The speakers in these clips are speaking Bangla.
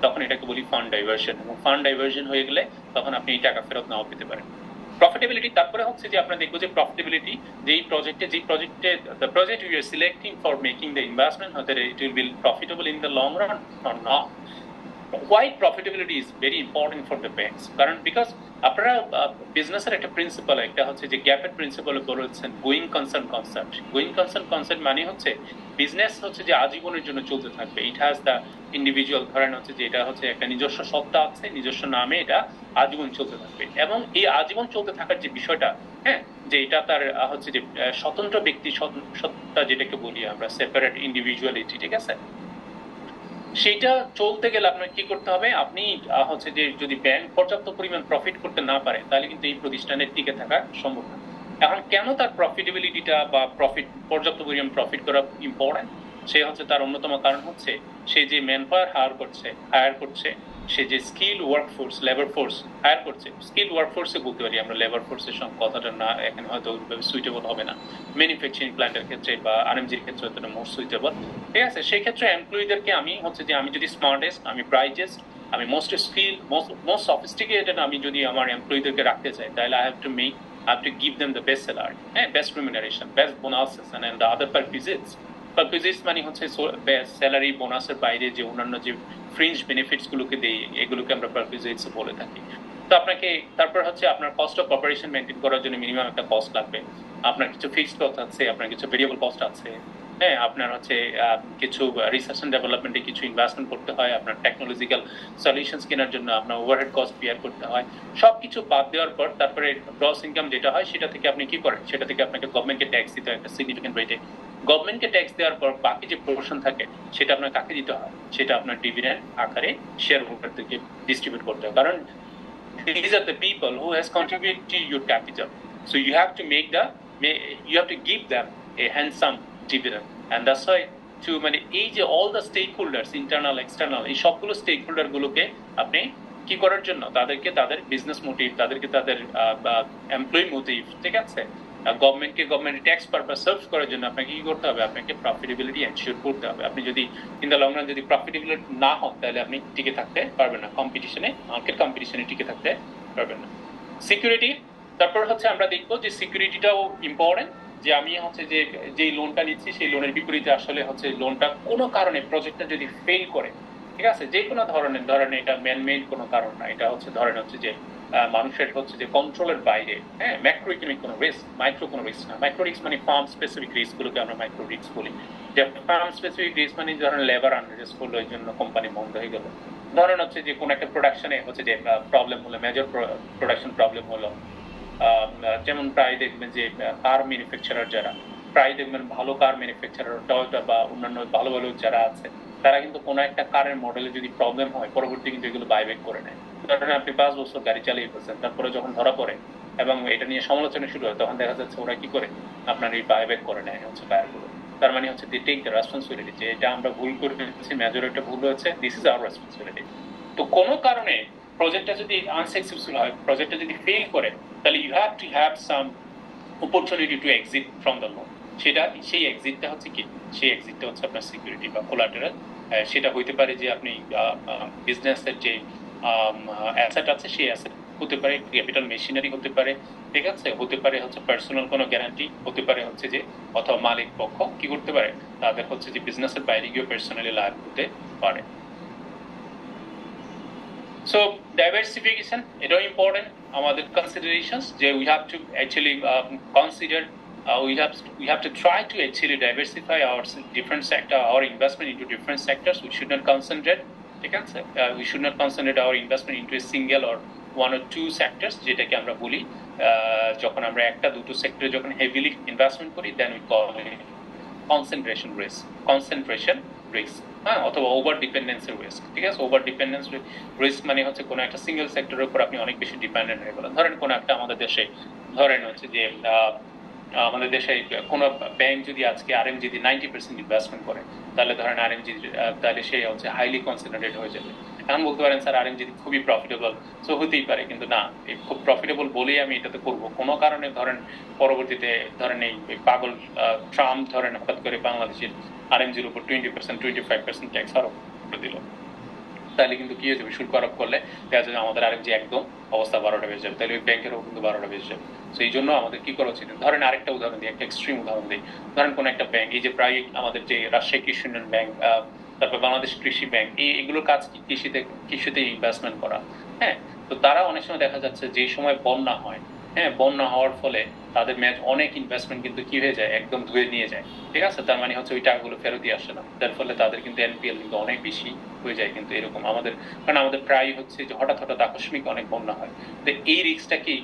তখন এটাকে বলি ফান্ড ডাইভার্সন, এবং ফান্ড ডাইভার্সন হয়ে গেলে তখন আপনি এই টাকা ফেরত নাও পেতে পারেন। প্রফিটেবিলিটি তারপরে হচ্ছে যে আপনারা দেখবো যে প্রফিটেবিলিটি, যেই প্রজেক্টে the project you are selecting for making the investment, whether it will be profitable in the long run or not. Why profitability is very important for the banks? কারণ বিকজ আপনারা বিজনেসের একটা প্রিন্সিপাল, একটা হচ্ছে যে গ্যাপের প্রিন্সিপাল বলেছেন going concern concept. Going concern concept মানে হচ্ছে বিজনেস হচ্ছে যে আজীবনের জন্য চলতে থাকবে। ইট হ্যাজ দ্য ইন্ডিভিজুয়াল, ধরেন হচ্ছে যে এটা হচ্ছে একটা নিজস্ব সত্তা আছে, নিজস্ব নামে এটা আজীবন চলতে থাকবে। এবং এই আজীবন চলতে থাকার যে বিষয়টা, হ্যাঁ, যে এটা তার হচ্ছে যে স্বতন্ত্র ব্যক্তি সত্তা, যেটাকে বলি আমরা সেপারেট ইন্ডিভিজুয়ালিটি, ঠিক আছে, সেটা চলতে গেলে আপনার কি করতে হবে, আপনি হচ্ছে যে যদি ব্যাংক পর্যাপ্ত পরিমাণ প্রফিট করতে না পারে তাহলে কিন্তু এই প্রতিষ্ঠানের টিকে থাকা সম্ভব না। এখন কেন তার প্রফিটেবিলিটিটা বা পর্যাপ্ত পরিমাণ প্রফিট করা ইম্পর্টেন্ট, সে হচ্ছে তার অন্যতম কারণ হচ্ছে সে যে ম্যান পাওয়ার হায়ার করছে, সে যে skill workforce, labour force hire করছে। স্কিল ওয়ার্কফোর্সে বলতে পারি আমরা, লেবার ফোর্সের সঙ্গে কথাটা না এখানে হয়তো সুইটেবল হবে না, ম্যানুফ্যাকচারিং প্ল্যান্টের ক্ষেত্রে বা আরএমজির ক্ষেত্রে হয়তো মোর সুইটেবল, ঠিক আছে। সেই ক্ষেত্রে এমপ্লয়ীদেরকে আমি হচ্ছে যে আমি যদি স্মার্টেস্ট, আমি ব্রাইটেস্ট, আমি মোস্ট স্কিল, মোস্ট সফিস্টিকেটেড আমি যদি আমার এমপ্লয়ীদেরকে রাখতে চাই, তাহলে I have to give them the best salary, best remuneration, best bonuses and the other perquisites মানে হচ্ছে স্যালারি বোনাসের বাইরে যে অন্যান্য যে ফ্রিঞ্জ বেনিফিটস গুলোকে দেই, এগুলোকে আমরা পারকুইজিটস বলে থাকি। তো আপনাকে তারপর হচ্ছে আপনার কস্ট অফ অপারেশন মেনটেন করার জন্য মিনিমাম একটা কস্ট লাগবে, আপনার কিছু ফিক্সড কস্ট আছে, আপনার কিছু ভেরিয়েবল কস্ট আছে, হ্যাঁ, আপনার হচ্ছে কিছু রিসার্চ এন্ড ডেভেলপমেন্টে কিছু ইনভেস্টমেন্ট করতে হয়, আপনার টেকনোলজিক্যাল সলিউশনস কেনার জন্য আপনার ওভারহেড কস্ট বিয়ার করতে হয়। সবকিছু বাদ দেওয়ার পর তারপরে গ্রস ইনকাম যেটা হয় সেটা থেকে আপনি কি করেন, সেটা থেকে আপনাকে গভর্নমেন্টকে ট্যাক্স দিতে হয় একটা সিগনিফিকেন্ট রেটে। গভর্নমেন্টকে ট্যাক্স দেওয়ার পর বাকি যে পোর্শন থাকে সেটা আপনার কাকে দিতে হয়, সেটা আপনার ডিভিডেন্ড আকারে শেয়ার হোল্ডারদেরকে ডিস্ট্রিবিউট করতে হয়। কারণ these are the people who has contributed to your capital, so you have to give them a handsome dividend, and that's why to মানে এই যে all the stakeholders, internal external, এই সবগুলো স্টেক হোল্ডার গুলোকে আপনি কি করার জন্য, তাদেরকে তাদের বিজনেস মোটিভ, তাদেরকে তাদের এমপ্লয়ি মোটিভ, ঠিক আছে, গভর্নমেন্ট ট্যাক্স পারপাস সার্ভ করার জন্য আপনাকে কি করতে হবে, আপনাকে প্রফিটেবিলিটি এনশিওর করতে হবে। আপনি যদি ইন দ্য লং রান যদি প্রফিটেবিলিটি না হন, তাহলে আপনি টিকে থাকতে পারবেন না মার্কেট কম্পিটিশনে টিকে থাকতে পারবেন না। সিকিউরিটি, তারপর হচ্ছে আমরা দেখবো যে সিকিউরিটিটাও ইম্পর্টেন্ট, যে আমি হচ্ছে যে লোনটা নিচ্ছি সেই লোনের বিপরীতে আসলে হচ্ছে লোনটা কোনো কারণে প্রজেক্টটা যদি ফেল করে, ঠিক আছে, যে কোনো ধরেন এটা ম্যানমেড কোনো কারণ না, এটা হচ্ছে ধরেন হচ্ছে যে মানুষের হচ্ছে যে কন্ট্রোলের বাইরে, হ্যাঁ, ম্যাক্রো ইকোনমিক কোনো রিস্ক, মাইক্রো কোনো রিস্ক না। মাইক্রো রিস্ক মানে ফার্ম স্পেসিফিক রিস্ক গুলোকে আমরা মাইক্রো রিস্ক বলি। যে ফার্ম স্পেসিফিক রিস্ক মানে ধরেন লেবার আনরেস্ট করলো, এই জন্য কোম্পানি বন্ধ হয়ে গেল, ধরেন হচ্ছে যে কোনো একটা প্রোডাকশনে হচ্ছে যে প্রবলেম হলো, মেজর প্রোডাকশন প্রবলেম হলো, যেমন প্রায় দেখবেন যে কার ম্যানুফ্যাকচারার যারা, প্রায় দেখবেন ভালো কার ম্যানুফ্যাকচারার টয়োটা বা অন্যান্য ভালো ভালো যারা আছে, তারা কিন্তু কোনো একটা কারের মডেলে যদি প্রবলেম হয় পরবর্তী কিন্তু এগুলো বাইব্যাক করে নেয়। ধরেন আপনি 5 বছর গাড়ি চালিয়ে ফেলছেন, তারপরে যখন ধরা পড়ে এবং এটা নিয়ে সমালোচনা শুরু হয়, তখন দেখা যাচ্ছে ওরা কি করে, আপনার এই বাইব্যাক করে নেয় হচ্ছে বায়ারগুলো। তার মানে হচ্ছে দি টেক দ্য রেসপন্সিবিলিটি, যে এটা আমরা ভুল করে ফেলেছি, মেজর একটা ভুল হয়েছে, দিস ইজ আওয়ার রেসপন্সিবিলিটি। তো কোনো কারণে প্রজেক্টটা যদি আনসাকসেসফুল হয়, প্রজেক্টটা যদি ফেল করে, তাহলে you have to have some opportunity to exit from the loan. সেই এক্সিটটা হচ্ছে কি, সেই এক্সিটটা হচ্ছে আপনার সিকিউরিটি বা কোলাটেরাল। সেটা হইতে পারে যে আপনি বিজনেসের যে অ্যাসেট আছে সেই অ্যাসেট হতে পারে, ক্যাপিটাল মেশিনারি হতে পারে, ঠিক আছে, হতে পারে হচ্ছে পার্সোনাল কোনো গ্যারান্টি, হতে পারে হচ্ছে যে অথবা মালিক পক্ষ কি করতে পারে, তাদের হচ্ছে যে বিজনেসের বাইরে গিয়ে পার্সোনালি লাভ করতে পারে। So diversification, এটাও ইম্পর্টেন্ট আমাদের কনসিডারেশনস, যে we have to actually consider, we have to try to actually diversify our different sector, our investment into different sectors. We should not concentrate, ঠিক আছে, we should not concentrate our investment into a single or one or two sectors, যেটাকে আমরা বলি যখন আমরা একটা দুটো সেক্টরে যখন হেভিলি ইনভেস্টমেন্ট করি, then we call it concentration risk, হ্যাঁ, অথবা ওভার ডিপেন্ডেন্সের রিস্ক, ঠিক আছে। ওভার ডিপেন্ডেন্স রিস্ক মানে হচ্ছে কোনো একটা সিঙ্গেল সেক্টরের উপর আপনি অনেক বেশি ডিপেন্ডেন্ট হয়ে গেলেন। ধরেন কোনো একটা আমাদের দেশে, ধরেন হচ্ছে যে আমাদের দেশে কোনো ব্যাংক যদি আজকে আরএমজি 90% ইনভেস্টমেন্ট করে, তাহলে ধরেন আরএমজি, তাহলে সে হচ্ছে হাইলি কনসেন্ট্রেটেড হয়ে যাবে। এখন বলতে পারেন স্যার আরএমজি খুবই প্রফিটেবল, সো হতেই পারে, কিন্তু না, এই খুব প্রফিটেবল বলেই আমি এটাতে করবো কোনো কারণে ধরেন পরবর্তীতে ধরেন এই পাগল ট্রাম্প ধরেন হঠাৎ করে বাংলাদেশের আরএমজির উপর 20% 25% ট্যাক্স আরোপ করে দিল, তাহলে কিন্তু কি হয়ে যাবে, শুল্ক আরোপ করলে দেখা যাবে আমাদের আরেকজন একদম অবস্থা 12টা বেজে যাবে, তাহলে ওই ব্যাংকেরও কিন্তু 12টা বেজে যাবে। তো এই জন্য আমাদের কি করা উচিত, ধরেন আরেকটা উদাহরণ দিই, একটা এক্সট্রিম উদাহরণ দিই। ধরেন কোন একটা ব্যাংক, এই যে প্রায় আমাদের যে রাজশাহী কৃষি উন্নয়ন ব্যাংক, তারপর বাংলাদেশ কৃষি ব্যাংক, এগুলোর কাজ কি কৃষিতে ইনভেস্টমেন্ট করা। হ্যাঁ, তো তারা অনেক সময় দেখা যাচ্ছে যে সময় বন্যা হয়, হ্যাঁ, বন্যা হওয়ার ফলে তাদের অনেক ইনভেস্টমেন্ট কিন্তু কি হয়ে যায়, একদম ধুয়ে নিয়ে যায়। ঠিক আছে, তার মানে হচ্ছে ওই টাকাগুলো ফেরতই আসে না, যার ফলে তাদের কিন্তু এনপিএল কিন্তু অনেক বেশি হয়ে যায়। কিন্তু এরকম আমাদের, কারণ আমাদের প্রায় হচ্ছে যে হঠাৎ হঠাৎ আকস্মিক অনেক বন্যা হয়। তো এই রিস্কটা কি,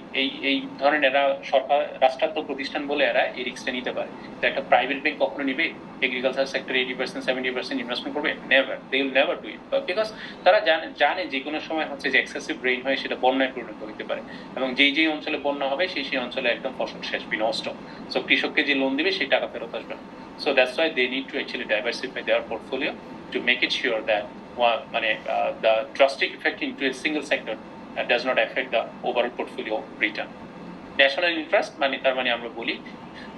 এই ধরেন এরা সরকার রাষ্ট্রায়ত্ত প্রতিষ্ঠান বলে এরা এই রিস্কটা নিতে পারে। তো একটা প্রাইভেট ব্যাংক কখনো নিবে এগ্রিকালচার সেক্টরে 80% 70% ইনভেস্টমেন্ট করবে? Never, they will never do it, because তারা জানে যে কোনো সময় হচ্ছে যে এক্সেসিভ রেইন হয় সেটা বন্যায় পরিণত হতে পারে, এবং যেই অঞ্চলে বন্যা হবে সেই অঞ্চলে একদম ফসল শেষ, বিনষ্ট। সো কৃষককে যে লোন দিবে সেই টাকা ফেরত আসবে না। So that's why they need to actually diversify their portfolio to make it sure that the drastic effect into a single sector does not affect the overall portfolio return. National interest মানে তার মানে আমরা বলি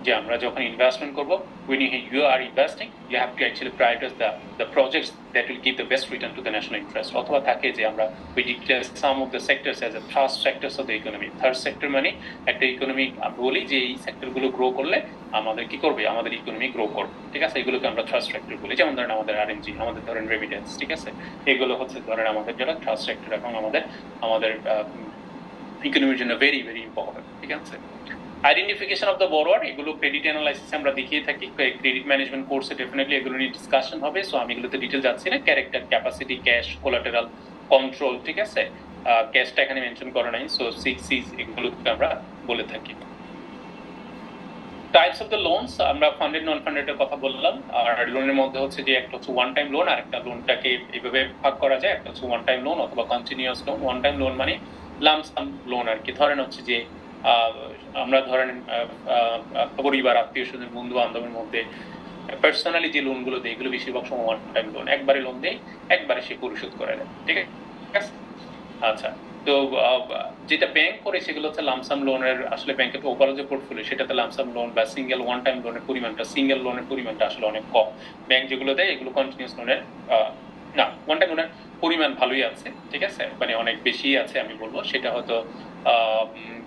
যে আমরা যখন ইনভেস্টমেন্ট করব, when you are investing you have to actually prioritize the projects that will give the best return to the national interest. অথবা থাকে যে আমরা we declare some of the sectors as a thrust sectors of the economy. Third sector মানে একটা ইকোনমি, আমরা বলি যে এই সেক্টরগুলো গ্রো করলে আমাদের কি করবে, আমাদের ইকোনমি গ্রো করবে। ঠিক আছে, এগুলোকে আমরা ট্রাস্ট সেক্টর বলি। যেমন ধরেন আমাদের আরএমজি, আমাদের ধরেন রেমিটেন্স, ঠিক আছে, এগুলো হচ্ছে ধরেন আমাদের যারা ট্রাস্ট সেক্টর এবং আমাদের ইকোনমির জন্য ভেরি ভেরি ইম্পর্টেন্ট। ঠিক আছে, আইডেন্টিফিকেশন অফ দ্য বরোয়ার, এগুলো ক্রেডিট অ্যানালাইসিস আমরা দেখিয়ে থাকি, ক্রেডিট ম্যানেজমেন্ট কোর্সে ডেফিনেটলি এগুলো নিয়ে ডিসকাশন হবে। সো আমি এগুলোতে ডিটেল যাচ্ছি না। Character, capacity, cash, collateral, control, ঠিক আছে, ক্যাশটা এখানে মেনশন করা নাই। সো 6C's এগুলোকে আমরা বলে থাকি। টাইপস অফ দ্য লোনস, আমরা ফান্ডেড নন ফান্ডেড এর কথা বললাম। আর লোনের মধ্যে হচ্ছে যে একটা হচ্ছে ওয়ান টাইম লোন, আর একটা লোনটাকে এইভাবে ভাগ করা যায়, একটা হচ্ছে ওয়ান টাইম লোন অথবা continuous loan. One time loan মানে লামসাম লোন আর কি। ধরেন হচ্ছে যে আমরা ধরেন পরিবার, আত্মীয় স্বজন, বন্ধু বান্ধবের মধ্যে পার্সোনালি যে লোনগুলো দেয় এগুলো বেশিরভাগ সময় ওয়ান টাইম লোন, একবারে লোন দেয়, একবারে সে পরিশোধ করে দেয়। ঠিক আছে, আচ্ছা। তো যেটা ব্যাংক করে সেগুলো হচ্ছে লামসাম লোনের, আসলে ব্যাংকের ওভারঅল যে পোর্টফোলিও সেটাতে লামসাম লোন বা সিঙ্গেল ওয়ান টাইম লোনের পরিমাণটা আসলে অনেক কম। ব্যাংক যেগুলো দেয় এগুলো কন্টিনিউয়াস লোনের না, ওয়ান টাইম লোনের পরিমাণ ভালোই আছে, ঠিক আছে, মানে অনেক বেশি আছে আমি বলবো। সেটা হয়তো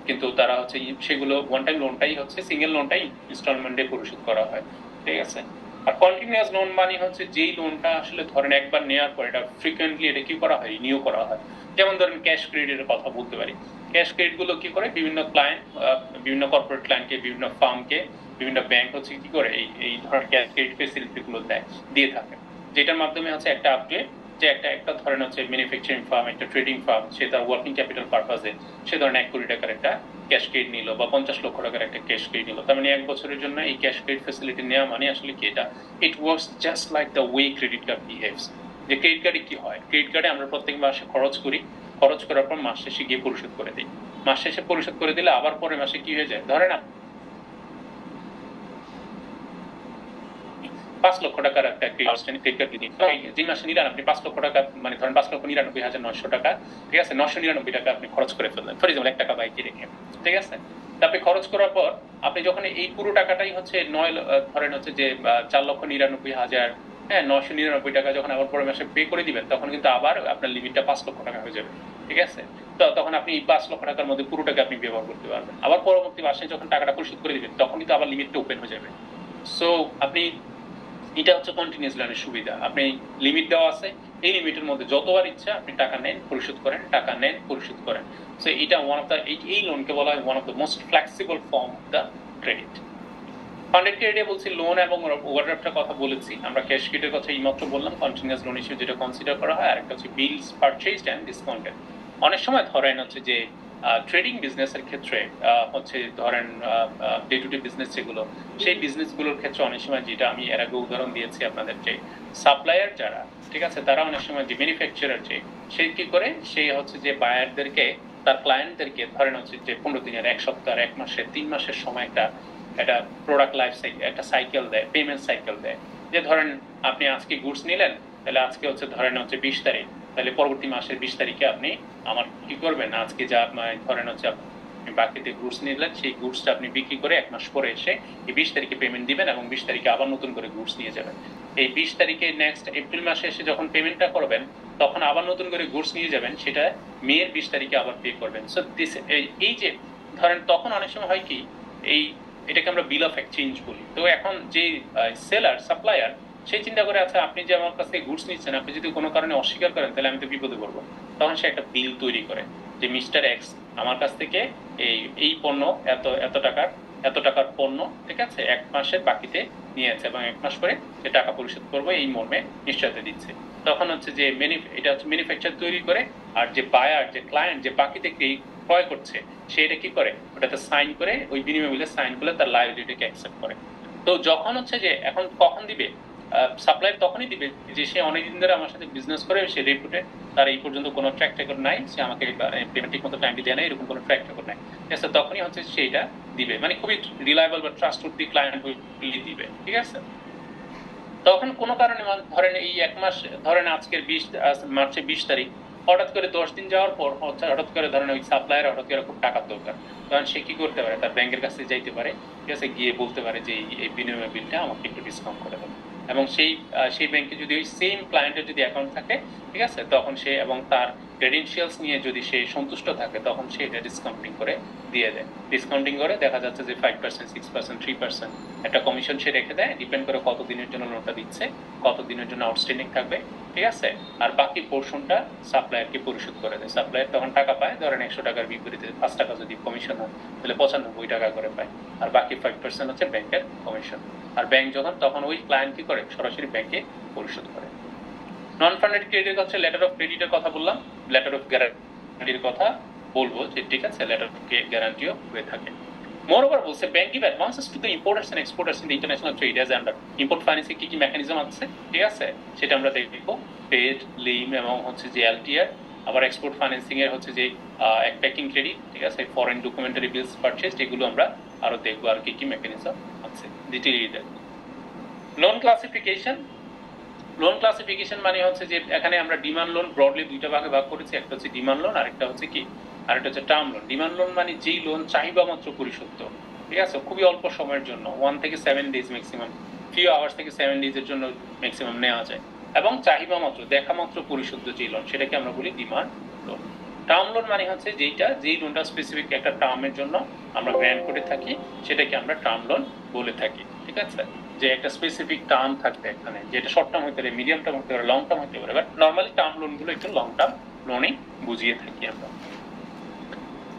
কিন্তু তারা হচ্ছে সেগুলো ওয়ান টাইম লোনটাই হচ্ছে, সিঙ্গেল লোনটাই ইনস্টলমেন্টে পরিশোধ করা হয়। ঠিক আছে, আর কন্টিনিউয়াস লোন মানে হচ্ছে যেই লোনটা আসলে ধরেন একবার নেওয়ার পর এটা ফ্রিকোয়েন্টলি এটা কি করা হয়, রিনিউ করা হয়। যেমন ধরেন ক্যাশ ক্রেডিটের কথা বলতে পারি। ক্যাশ ক্রেডিট গুলো কি করে, বিভিন্ন ক্লায়েন্ট, বিভিন্ন কর্পোরেট ক্লায়েন্টকে, বিভিন্ন ফার্মকে, বিভিন্ন ব্যাংক হচ্ছে কি করে এই ধরনের ক্যাশ ক্রেডিট ফেসিলিটি গুলো দিয়ে থাকে, যেটার মাধ্যমে হচ্ছে একটা আপডেট যে একটা ধরেন হচ্ছে ম্যানুফ্যাকচারিং ফার্ম, একটা ট্রেডিং ফার্ম, সে তার ওয়ার্কিং ক্যাপিটাল পারপাসে সে ধরেন 1 কোটি টাকার একটা ক্যাশ ক্রেডিট নিল বা 50 লক্ষ টাকার একটা ক্যাশ ক্রেডিট নিল। তার মানে 1 বছরের জন্য এই ক্যাশ ক্রেডিট ফ্যাসিলিটি নেওয়া মানে আসলে কি, এটা it works just like the way credit card behaves. যে ক্রেডিট কার্ডে কি হয়, ক্রেডিট কার্ডে আমরা প্রত্যেক মাসে খরচ করি, খরচ করার পর মাস শেষে গিয়ে পরিশোধ করে দিই। মাস শেষে পরিশোধ করে দিলে আবার পরের মাসে কি হয়ে যায়, ধরেন 5 লক্ষ টাকার একটা ক্রেডিট কার্ড দিন, যে মাসে নিলেন আপনি 5 লক্ষ টাকা, মানে ধরেন 5,99,900 টাকা, ঠিক আছে, 999 টাকা আপনি খরচ করে ফেললেন, ফর এক্সাম্পল 1 টাকা বাইকে রেখে। ঠিক আছে, তারপরে খরচ করার পর আপনি যখন এই পুরো টাকাটাই হচ্ছে ধরেন হচ্ছে যে 4,99,000, হ্যাঁ, 999 টাকা যখন আবার পরের মাসে পে করে দিবেন, তখন কিন্তু আবার আপনার লিমিটটা 5 লক্ষ টাকা হয়ে যাবে। ঠিক আছে, তো তখন আপনি এই 5 লক্ষ টাকার মধ্যে পুরো টাকা আপনি ব্যবহার করতে পারবেন। আবার পরবর্তী মাসে যখন টাকাটা পরিশোধ করে দিবেন তখন কিন্তু আবার লিমিটটা ওপেন হয়ে যাবে। সো আপনি, এটা হচ্ছে কন্টিনিউয়াস লোনের সুবিধা, আপনি লিমিট দেওয়া আছে, এই লিমিটের মধ্যে যতবার ইচ্ছা আপনি টাকা নেন পরিশোধ করেন, টাকা নেন পরিশোধ করেন। সো এটা ওয়ান অফ দ্য, এই লোনকে বলা হয় one of the most flexible form of the credit. Funded ক্রেডিটে বলছি লোন এবং ওভারড্রাফটের কথা বলেছি, আমরা ক্যাশ ক্রেডিটের কথা এইমাত্র বললাম, কন্টিনিউয়াস লোন হিসেবে যেটা কনসিডার করা হয়। আর একটা হচ্ছে বিলস পারচেজড এন্ড ডিসকাউন্টেড। অনেক সময় ধরেন হচ্ছে যে ট্রেডিং বিজনেসের ক্ষেত্রে হচ্ছে ধরেন ডে টু ডে বিজনেস যেগুলো, সেই বিজনেসগুলোর ক্ষেত্রে অনেক সময়, যেটা আমি এর আগে উদাহরণ দিয়েছি আপনাদের, যে সাপ্লায়ার যারা, ঠিক আছে, তারা অনেক সময় যে ম্যানুফ্যাকচারার যে, সে কি করে, সেই হচ্ছে যে বায়ারদেরকে, তার ক্লায়েন্টদেরকে ধরেন হচ্ছে যে 15 দিনের, 1 সপ্তাহ, 1 মাসের, 3 মাসের সময় একটা প্রোডাক্ট লাইফ সাইকেল, একটা সাইকেল দেয়, পেমেন্ট সাইকেল দেয়। যে ধরেন আপনি আজকে গুডস নিলেন, তাহলে আজকে হচ্ছে ধরেন হচ্ছে 20 তারিখ, তাহলে পরবর্তী মাসের 20 তারিখে আপনি আমার কি করবেন, আজকে যা ধরেন হচ্ছে আপনি বাকিতে গুডস নিলেন, সেই গুডসটা আপনি বিক্রি করে 1 মাস পরে এসে এই 20 তারিখে পেমেন্ট দিবেন এবং 20 তারিখে আবার নতুন করে গুডস নিয়ে যাবেন। এই 20 তারিখে নেক্সট এপ্রিল মাসে এসে যখন পেমেন্টটা করবেন, তখন আবার নতুন করে গুডস নিয়ে যাবেন, সেটা মের 20 তারিখে আবার পে করবেন। সো দিস এই যে ধরেন তখন অনেক সময় হয় কি, এই এটাকে আমরা বিল অফ এক্সচেঞ্জ বলি। তো এখন যে সেলার সাপ্লায়ার সেই চিন্তা করে, আচ্ছা আপনি যে আমার কাছ থেকে গুডস নিচ্ছেন, আপনি যদি কোনো কারণে অস্বীকার করেন তাহলে আমি তো বিপদে পড়বো। তখন সে একটা বিল তৈরি করে যে মিস্টার এক্স আমার কাছ থেকে এই পণ্য এত টাকার পণ্য, ঠিক আছে, 1 মাসের বাকিতে নিয়েছে এবং 1 মাস পরে যে টাকা পরিশোধ করবো এই মর্মে নিশ্চয়তা দিচ্ছে। তখন হচ্ছে যে এটা হচ্ছে ম্যানুফ্যাকচার তৈরি করে, আর যে বায়ার যে ক্লায়েন্ট যে বাকিতে ক্রয় করছে সে এটা কি করে, ওটাতে সাইন করে, ওই বিনিময় মূল্যে সাইন করে তার লায়াবিলিটিকে অ্যাকসেপ্ট করে। তো যখন হচ্ছে যে এখন কখন দিবে, সাপ্লায়ার তখনই দিবে যে সে অনেকদিন ধরে আমার সাথে বিজনেস করে, সে রেপুটে, তার এই পর্যন্ত কোনো ট্র্যাক রেকর্ড নাই, সে আমাকে পেমেন্ট ঠিক মতো টাইমলি দেয় না, এরকম কোনো ট্র্যাক রেকর্ড নাই, ঠিক আছে, তখনই হচ্ছে সেইটা দিবে, মানে খুবই রিলায়েবল বা ট্রাস্টওয়ার্দি ক্লায়েন্ট দিবে, ঠিক আছে। তখন কোনো কারণে ধরেন এই 1 মাস, ধরেন আজকের মার্চের 20 তারিখ, হঠাৎ করে 10 দিন যাওয়ার পর হঠাৎ করে ধরেন ওই সাপ্লায়ার হঠাৎ করে খুব টাকার দরকার, তখন সে কি করতে পারে, তার ব্যাংকের কাছে যাইতে পারে, ঠিক আছে, গিয়ে বলতে পারে যে এই বিনিময় বিলটা আমাকে একটু ডিসকাউন্ট করে দেবে। এবং সেই ব্যাংকে যদি ওই সেম ক্লায়েন্টের যদি অ্যাকাউন্ট থাকে, ঠিক আছে, তখন সে এবং তার ক্রেডেনশিয়ালস নিয়ে যদি সে সন্তুষ্ট থাকে, তখন সে এটা ডিসকাউন্টিং করে দিয়ে দেয়। ডিসকাউন্টিং করে দেখা যাচ্ছে যে 5%, 6%, 3% একটা কমিশন সে রেখে দেয়, ডিপেন্ড করে কত দিনের জন্য লোনটা দিচ্ছে, কত দিনের জন্য আউটস্ট্যান্ডিং থাকবে, ঠিক আছে। আর বাকি পোর্শনটা সাপ্লায়ারকে পরিশোধ করে দেয়। সাপ্লায়ার তখন টাকা পায়, ধরেন 100 টাকার বিপরীতে 5 টাকা যদি কমিশন হয় তাহলে 95 টাকা করে পায়, আর বাকি 5% হচ্ছে ব্যাংকের কমিশন। আর ব্যাংক তখন ওই ক্লায়েন্ট কি করে, সরাসরি ব্যাংকে পরিশোধ করে। নন ফান্ডেড ক্রেডিট হচ্ছে লেটার অফ ক্রেডিটের কথা বললাম, লেটার অফ গ্যারান্টির কথা বলবো যে, ঠিক আছে, লেটার অফ গ্যারান্টিও হয়ে থাকে। Moreover, বলছে bank give advances to the importers and exporters in the international trade as under import ফাইন্যান্সে কি কি মেকানিজম আছে, ঠিক আছে, সেটা আমরা দেখবো। পেড, লিম এবং হচ্ছে যে এলটিআর। আবার এক্সপোর্ট ফাইন্যান্সিং এর হচ্ছে যে প্যাকিং ক্রেডিট, ঠিক আছে, ফরেন ডকুমেন্টারি বিলস পারচেজ, এগুলো আমরা আরো দেখবো আর কি কি মেকানিজম আছে, ডিটেইলি দেখবো। Loan classification. লোন ক্লাসিফিকেশন মানে হচ্ছে যে এখানে আমরা ডিমান্ড লোন ব্রডলি দুইটা ভাগে ভাগ করেছি, একটা হচ্ছে ডিমান্ড লোন, আরেকটা হচ্ছে কি, আরেকটা হচ্ছে টার্ম লোন। ডিমান্ড লোন মানে যেই লোন চাহিদা মাত্র পরিশোধ, ঠিক আছে, খুবই অল্প সময়ের জন্য, 1 থেকে 7 ডেজ ম্যাক্সিমাম, ফিউ আওয়ার্স থেকে 7 ডেজের জন্য ম্যাক্সিমাম নেওয়া যায়, এবং চাহিদা মাত্র দেখা মাত্র পরিশোধ যে লোন, সেটাকে আমরা বলি ডিমান্ড লোন। টার্ম লোন মানে হচ্ছে যেই লোনটা স্পেসিফিক একটা টার্মের জন্য আমরা গ্র্যান্ট করে থাকি, সেটাকে আমরা টার্ম লোন বলে থাকি, ঠিক আছে, যে একটা স্পেসিফিক টার্ম থাকবে এখানে, যেটা শর্ট টার্ম হতে পারে, মিডিয়াম টার্ম হতে পারে, লং টার্ম হতে পারে, বাট নর্মালি টার্ম লোনগুলো একটু লং টার্ম লোনই বুঝিয়ে থাকি আমরা।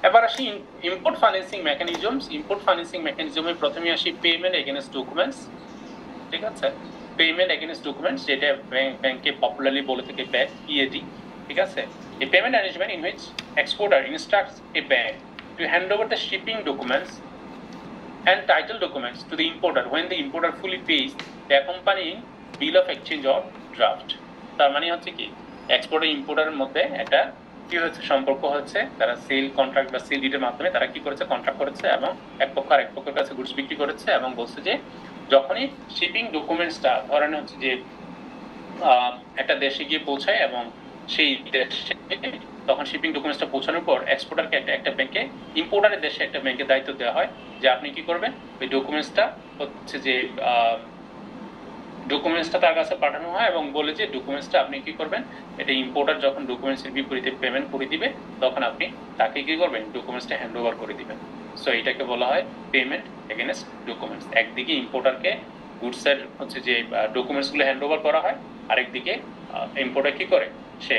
এবার আসি import financing mechanisms. Import financing মেকানিজমে প্রথমে আসি পেমেন্ট এগেইনস্ট ডকুমেন্টস, ঠিক আছে, পেমেন্ট এগেইনস্ট ডকুমেন্টস, যেটা ব্যাংকে পপুলারলি বলে থাকে পিএডি, ঠিক আছে। A payment arrangement in which exporter instructs a bank to hand over the shipping documents and title documents to the importer when the importer fully pays the accompanying bill of exchange or draft. তার মানে হচ্ছে কি, এক্সপোর্টার ইম্পোর্টারের মধ্যে একটা কি হচ্ছে সম্পর্ক হচ্ছে, তারা সেল কন্ট্রাক্ট বা সেল ডিডের মাধ্যমে তারা কি করেছে, কন্ট্রাক্ট করেছে, এবং এক পক্ষ আর এক পক্ষের কাছে গুডস বিক্রি করেছে, এবং বলছে যে যখনই শিপিং ডকুমেন্টসটা ধরেন হচ্ছে যে একটা দেশে গিয়ে পৌঁছায়, এবং সেই দেশে তখন শিপিং ডকুমেন্টসটা পৌঁছানোর পর এক্সপোর্টারকে একটা ব্যাংকে, ইম্পোর্টারের দেশে একটা ব্যাংকে দায়িত্ব দেওয়া হয় যে আপনি কি করবেন, ওই ডকুমেন্টসটা হচ্ছে যে ডকুমেন্টসটা তার কাছে পাঠানো হয়, এবং বলে যে ডকুমেন্টসটা আপনি কি করবেন, এটা ইম্পোর্টার যখন ডকুমেন্টসের বিপরীতে পেমেন্ট করে দিবে, তখন আপনি তাকে কি করবেন, ডকুমেন্টসটা হ্যান্ড ওভার করে দিবেন। সো এটাকে বলা হয় পেমেন্ট এগেইনস্ট ডকুমেন্টস। একদিকে ইম্পোর্টারকে গুডসের হচ্ছে যে ডকুমেন্টসগুলো হ্যান্ড ওভার করা হয়, আরেকদিকে ইম্পোর্টার কি করে, সে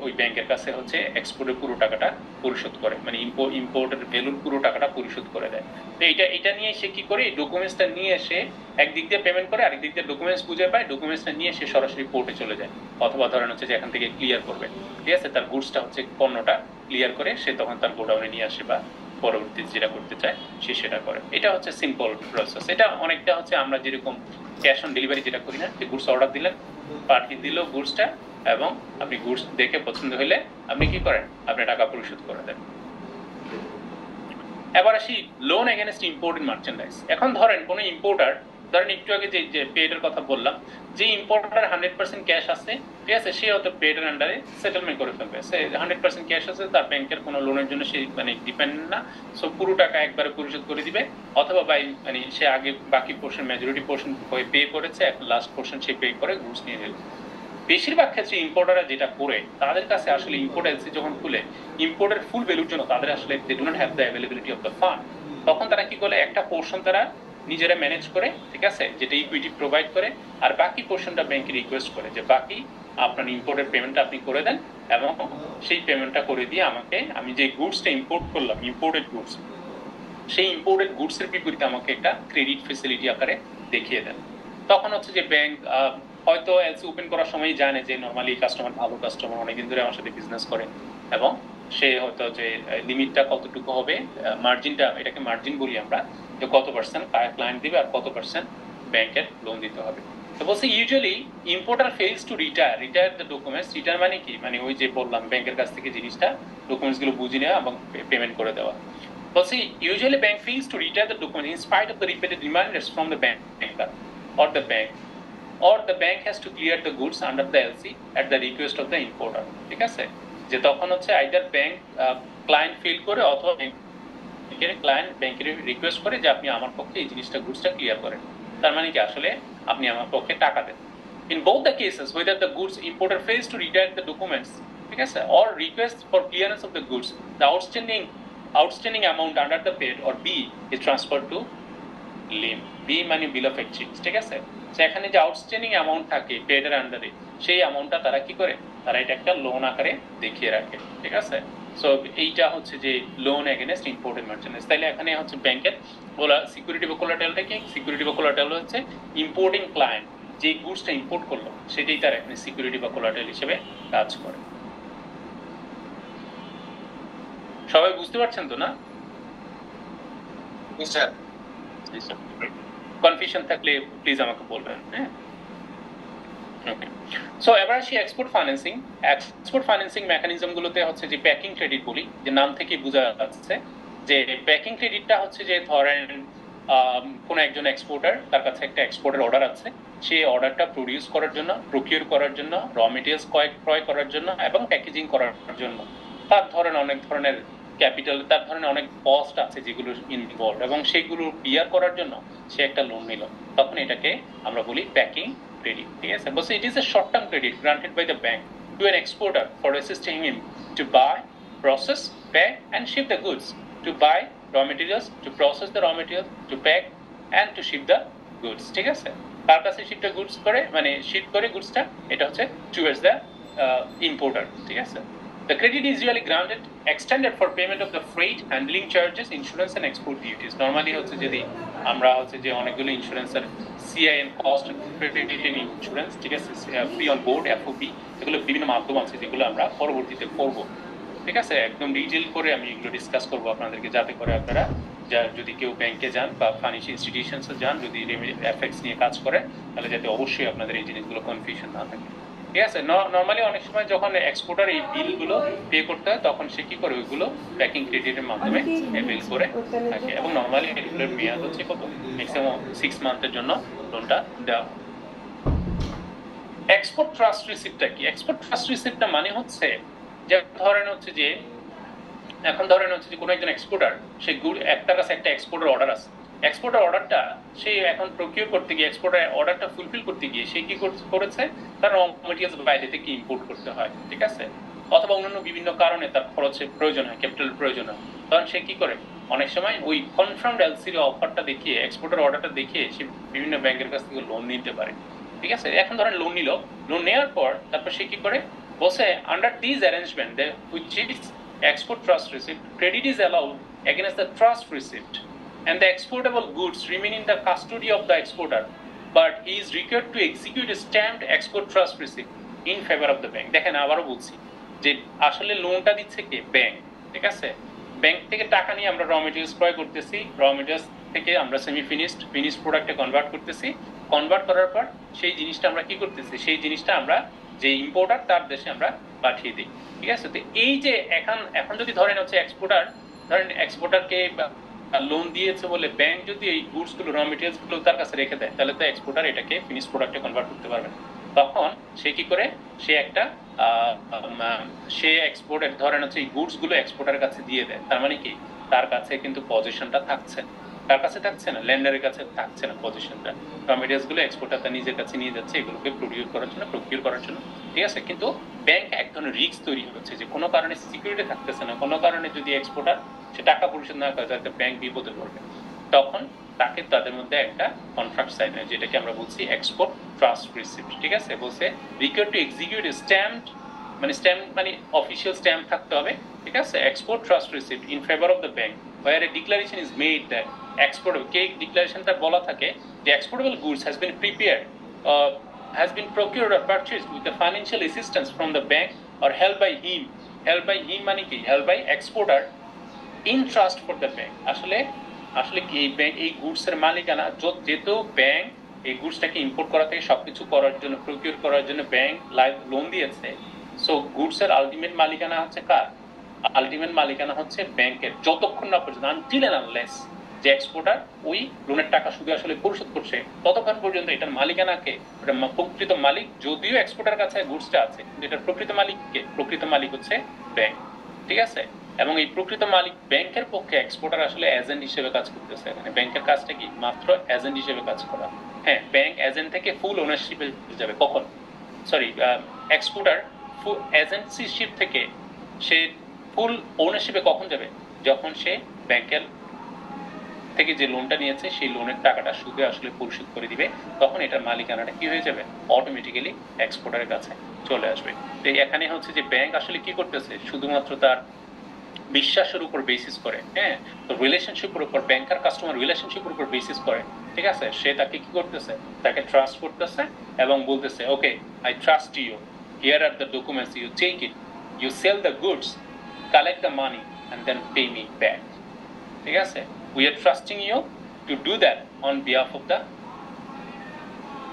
ওই ব্যাংকের কাছে হচ্ছে এক্সপোর্টের পুরো টাকাটা পরিশোধ করে, মানে ইম্পোর্টের ভ্যালুর পুরো টাকাটা পরিশোধ করে দেয়। তো এটা নিয়ে সে কি করে, ডকুমেন্টসটা নিয়ে সে একদিক দিয়ে পেমেন্ট করে, আরেক দিক দিয়ে ডকুমেন্টস খুঁজে পায়, ডকুমেন্টসটা নিয়ে সে সরাসরি পোর্টে চলে যায়, অথবা ধরেন হচ্ছে যে এখান থেকে ক্লিয়ার করবে, ঠিক আছে, তার গুডসটা হচ্ছে পণ্যটা ক্লিয়ার করে সে তখন তার গোডাউনে নিয়ে আসে, বা পরবর্তী যেটা করতে চায় সে সেটা করে। এটা হচ্ছে সিম্পল প্রসেস। এটা অনেকটা হচ্ছে আমরা যেরকম ক্যাশ অন ডেলিভারি যেটা করি না, যে গুডস অর্ডার দিলেন, পাঠিয়ে দিল গুডসটা, এবং আপনি গুডস দেখে পছন্দ হলে আপনি কি করেন, আপনি টাকা পরিশোধ করে দেন। এবার আসি লোন এগেইনস্ট ইম্পোর্টেড মার্চেন্ডাইজ। এখন ধরেন কোন ইম্পোর্টার, ধরেন একটু আগে যে পেডের কথা বললাম, যে ইম্পোর্টার 100% ক্যাশ আছে, ঠিক আছে, সে হয়তো পেডের আন্ডারে সেটেলমেন্ট করে ফেলবে, সে 100% ক্যাশ আছে, তার ব্যাংকের কোনো লোনের জন্য সে মানে ডিপেন্ড না, সো পুরো টাকা একবারে পরিশোধ করে দিবে, অথবা মানে সে আগে বাকি পোর্শন, মেজরিটি পোর্শন পে করেছে, এখন লাস্ট পোর্শন সে পে করে গুডস নিয়ে গেল। বেশিরভাগ ক্ষেত্রে ইম্পোর্টাররা যেটা করে তাদের কাছে আসলে ইম্পোর্ট এলসি যখন খুলে ইম্পোর্টের ফুল ভ্যালুর জন্য তাদের আসলে they do not have the availability of the fund, তখন তারা কি করে একটা পোর্শন তারা নিজেরা ম্যানেজ করে, ঠিক আছে, যেটা ইকুইটি প্রোভাইড করে, আর বাকি পোর্শনটা ব্যাংকে রিকোয়েস্ট করে যে বাকি আপনার ইম্পোর্টের পেমেন্টটা আপনি করে দেন এবং সেই পেমেন্টটা করে দিয়ে আমাকে আমি যে গুডসটা ইম্পোর্ট করলাম ইম্পোর্টেড গুডস, সেই ইম্পোর্টেড গুডসের বিপরীতে আমাকে একটা ক্রেডিট ফেসিলিটি আকারে দেখিয়ে দেন। তখন হচ্ছে যে ব্যাংক হয়তো এলসি ওপেন করার সময় জানে যে নর্মালি কাস্টমার ভালো কাস্টমার, অনেকদিন ধরে আমার সাথে বিজনেস করে, এবং সে হয়তো যে লিমিটটা কতটুকু হবে, মার্জিনটা, এটাকে মার্জিন বলি আমরা, যে কত পার্সেন্ট ক্লায়েন্ট দিবে আর কত পার্সেন্ট ব্যাংকের লোন দিতে হবে। তো বলছে usually importer fails to retire the documents. Retire মানে কি, মানে ওই যে বললাম ব্যাংকের কাছ থেকে জিনিসটা ডকুমেন্টস গুলো বুঝে নেওয়া এবং পেমেন্ট করে দেওয়া। বলছে usually bank fails to retire the document in spite of the repeated reminders from the banker or the bank, or the bank has to clear the goods under the LC at the request of the importer। ঠিক আছে, যে তখন হচ্ছে আইদার ব্যাংক ক্লায়েন্ট ফেল করে অথবা ক্লায়েন্ট ব্যাংকের রিকোয়েস্ট করে যে আপনি আমার পক্ষে এই জিনিসটা গুডসটা ক্লিয়ার করেন, তার মানে কি আসলে আপনি আমার পক্ষে টাকা দেন। In both the cases, whether the goods importer fails to retire the documents, ঠিক আছে, or request for clearance of the goods, the outstanding amount under the paid or B is transferred to LIM। B মানে bill of exchange, ঠিক আছে, সেখানে যে আউটস্ট্যান্ডিং অ্যামাউন্ট থাকে পেড এর আন্ডারে, সেই অ্যামাউন্টটা তারা কি করে, তারা এটা একটা লোন আকারে দেখিয়ে রাখে। ঠিক আছে, সো এইটা হচ্ছে যে লোন এগেইনস্ট ইম্পোর্টেড মার্চেন্ডাইজ। তাইলে এখানে হচ্ছে ব্যাংকের বলা সিকিউরিটি বা কোলাটেরালটা কি, সিকিউরিটি বা কোলাটেরাল হচ্ছে ইম্পোর্টিং ক্লায়েন্ট যে গুডসটা ইম্পোর্ট করলো সেটাই তার এখানে সিকিউরিটি বা কোলাটেরাল হিসেবে কাজ করে। সবাই বুঝতে পারছেন তো না? কনফিউশন থাকলে প্লিজ আমাকে বলবেন। হ্যাঁ, ওকে। সো এবার আসি export financing. Export financing mechanism গুলোতে হচ্ছে যে প্যাকিং ক্রেডিট বলি, যে নাম থেকে বোঝা যাচ্ছে যে প্যাকিং ক্রেডিটটা হচ্ছে যে ধরেন কোন একজন এক্সপোর্টার, তার কাছে একটা এক্সপোর্টের অর্ডার আছে, সেই অর্ডারটা প্রডিউস করার জন্য, প্রকিউর করার জন্য, র মেটেরিয়ালস ক্রয় করার জন্য এবং প্যাকেজিং করার জন্য তার ধরেন অনেক ধরনের ক্যাপিটাল, তার ধরনের অনেক কস্ট আছে যেগুলো ইনভলভ, এবং সেগুলো বিয়ার করার জন্য সে একটা লোন নিল, তখন এটাকে আমরা বলি প্যাকিং credit। ঠিক আছে, বলছে it is a short term credit granted by the bank to an exporter for assisting him to buy, process, pack and ship the goods, to buy raw materials, to process the raw materials, to pack and to ship the goods। ঠিক আছে, তার কাছে শিপটা গুডস করে, মানে শিপ করে গুডসটা, এটা হচ্ছে towards the importer। ঠিক আছে, the credit is usually granted extended for payment of the freight, handling charges, insurance and export duties। Normally হচ্ছে যদি আমরা হচ্ছে যে অনেকগুলো ইন্স্যুরেন্সের CIN কস্ট ক্রেডিটেড ইন্স্যুরেন্স, ঠিক আছে, ফ্রি অন বোর্ড, FOB, এগুলো বিভিন্ন মাধ্যম আছে যেগুলো আমরা পরবর্তীতে করব। ঠিক আছে, একদম ডিটেইল করে আমি এগুলো ডিসকাস করব আপনাদেরকে, যাতে করে আপনারা যদি কেউ ব্যাংকে যান বা ফাইন্যান্সিয়াল ইনস্টিটিউশনসে যান, যদি এফএক্স নিয়ে কাজ করে, তাহলে যাতে অবশ্যই আপনাদের এই জিনিসগুলো কনফিউশন না থাকে। ঠিক আছে, নরমালি অনেক সময় যখন এক্সপোর্টার এই বিলগুলো পে করতে হয় তখন সে কি করে, ওইগুলো প্যাকিং ক্রেডিটের মাধ্যমে বিল করে থাকে, এবং নরমালি এগুলোর মেয়াদ হচ্ছে কত, ম্যাক্সিমাম 6 মান্থের জন্য লোনটা দেওয়া। এক্সপোর্ট ট্রাস্ট রিসিপ্টটা কি? এক্সপোর্ট ট্রাস্ট রিসিপ্টটা মানে হচ্ছে যে ধরেন হচ্ছে যে এখন ধরেন হচ্ছে যে কোনো একজন এক্সপোর্টার, সে তার কাছে একটা এক্সপোর্টের অর্ডার আছে, এক্সপোর্টার অর্ডারটা সে এখন প্রকিউর করতে গিয়ে, এক্সপোর্টার অর্ডারটা ফুলফিল করতে গিয়ে সে কি করেছে, তার র মেটেরিয়ালস বাইরে থেকে ইম্পোর্ট করতে হয়। ঠিক আছে, অথবা অন্যান্য বিভিন্ন কারণে তার খরচের প্রয়োজন হয়, ক্যাপিটালের প্রয়োজন হয়, তখন সে কি করে, অনেক সময় ওই কনফার্মড এলসির অফারটা দেখিয়ে, এক্সপোর্টার অর্ডারটা দেখিয়ে সে বিভিন্ন ব্যাংকের কাছ থেকে লোন নিতে পারে। ঠিক আছে, এখন ধরেন লোন নিল, লোন নেওয়ার পর তারপর সে কি করে, বসে under this arrangement which is export trust receipt, credit is allowed against the trust receipt and the exportable goods remain in the custody of the exporter, but he is required to execute a stamped export trust receipt in favor of the bank। দেখেন আবারও বলছি যে আসলে লোনটা দিচ্ছে কে, ব্যাংক। ঠিক আছে, ব্যাংক থেকে টাকা নিয়ে আমরা র মেটেরিয়ালস ক্রয় করতেছি, র মেটেরিয়ালস থেকে আমরা সেমি ফিনিশড প্রোডাক্টে কনভার্ট করতেছি, কনভার্ট করার পর সেই জিনিসটা আমরা কি করতেছি, সেই জিনিসটা আমরা যে ইম্পোর্টার তার দেশে আমরা পাঠিয়ে দিই। ঠিক আছে, তো এই যে এখন যদি ধরেন হচ্ছে এক্সপোর্টার, ধরেন এক্সপোর্টারকে লোন দিয়েছে বলে ব্যাংক যদি এই গুডস গুলো, র মেটেরিয়ালস গুলো তার কাছে রেখে দেয়, তাহলে তো এক্সপোর্টার এটাকে ফিনিশ প্রোডাক্টে কনভার্ট করতে পারবে। তখন সে কি করে, সে একটা সে এক্সপোর্টের ধরেন হচ্ছে এই গুডস গুলো এক্সপোর্টারের কাছে দিয়ে দেয়, তার মানে কি তার কাছে কিন্তু পজিশনটা থাকছে। তার কাছে থাকছে না, ল্যান্ডারের কাছে থাকছে না পজিশনটা, র মেটেরিয়ালস গুলো এক্সপোর্টার তার নিজের কাছে নিয়ে যাচ্ছে এগুলোকে প্রোকিউর করার জন্য, ঠিক আছে। কিন্তু ব্যাংক এক ধরনের রিস্ক তৈরি হচ্ছে যে কোনো কারণে সিকিউরিটি থাকতেছে না, কোনো কারণে যদি এক্সপোর্টার সে টাকা পরিশোধ না করে যাতে ব্যাংক বিপদে পড়বে, তখন তাকে তাদের মধ্যে একটা কন্ট্রাক্ট সাইন হয়, যেটাকে আমরা বলছি এক্সপোর্ট ট্রাস্ট রিসিপ্ট, ঠিক আছে। বলছে রিকোয়ার্ড টু এক্সিকিউট স্ট্যাম্প মানে অফিসিয়াল স্ট্যাম্প থাকতে হবে, ঠিক আছে, export trust receipt in favour of the bank where a declaration is made that exportable declarationটা বলা থাকে যে exportable goods has been prepared has been procured or purchased with the financial assistance from the bank or held by him মানে কি, held by exporter in trust for the bank। আসলে কি এই ব্যাংক এই গুডস এর মালিকানা যেহেতু ব্যাংক এই গুডসটাকে ইম্পোর্ট করা থেকে সবকিছু করার জন্য প্রকিউর করার জন্য ব্যাংক লোন দিয়েছে, সো গুডস এর আলটিমেট মালিকানা হচ্ছে কার? আলটিমেট মালিকানা হচ্ছে ব্যাংকের, যতক্ষণ না পর্যন্ত আনটিল এন্ড আনলেস যে এক্সপোর্টার ওই লোনের টাকা শুধু আসলে পরিশোধ করছে ততক্ষণ পর্যন্ত এটার মালিকানাকে, প্রকৃত মালিক যদিও এক্সপোর্টার কাছে গুডসটা আছে কিন্তু এটার প্রকৃত মালিক হচ্ছে ব্যাংক, ঠিক আছে। এবং এই প্রকৃত মালিক ব্যাংকের পক্ষে এক্সপোর্টার আসলে এজেন্ট হিসেবে কাজ করতেছে, মানে ব্যাংকের কাজটা কি মাত্র এজেন্ট হিসেবে কাজ করা। হ্যাঁ, ব্যাংক এজেন্ট থেকে ফুল ওনারশিপে যাবে কখন, এক্সপোর্টার ফুল এজেন্সিশিপ থেকে সে ফুল ওনারশিপে কখন যাবে? যখন সে ব্যাংকের থেকে যে লোনটা নিয়েছে সেই লোনের টাকাটা সুদে আসলে পরিশোধ করে দিবে, তখন এটার মালিকানাটা কি হয়ে যাবে? অটোমেটিক্যালি এক্সপোর্টারের কাছে চলে আসবে। তো এখানে হচ্ছে যে ব্যাংক আসলে কি করতেছে, শুধুমাত্র তার বিশ্বাসের উপর বেসিস করে, হ্যাঁ, তো রিলেশনশিপের উপর, ব্যাংকার কাস্টমার রিলেশনশিপের উপর বেসিস করে, ঠিক আছে। সে তাকে কি করতেছে, তাকে ট্রাস্ট করতেছে এবং বলতেছে okay I trust you, here are the documents, you take it, you sell the goods, collect the money and then pay me back, ঠিক আছে। we are trusting you to do that on behalf of the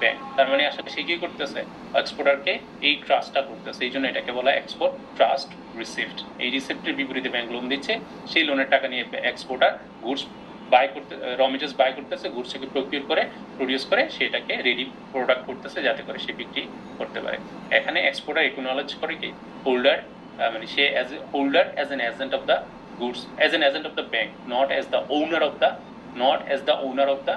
bank। তার মানে আসলে সে কি করতেছে, এক্সপোর্টারকে এই ট্রাস্টটা করতেছে, এই জন্য এটাকে বলা এক্সপোর্ট ট্রাস্ট রিসিপ্ট। এই রিসিপ্টের বিপরীতে ব্যাংক লোন দিচ্ছে, সেই লোনের টাকা নিয়ে এক্সপোর্টার গুডস বাই করতে, র মেটেরিয়ালস বাই করতেছে, গুডসটাকে প্রকিউর করে প্রডিউস করে সেটাকে রেডি প্রোডাক্ট করতেছে যাতে করে সে বিক্রি করতে পারে। এখানে এক্সপোর্টার একনলেজ করে কি হোল্ডার, মানে সে as a holder, as an agent of the goods, as an agent of the bank, not as the owner of the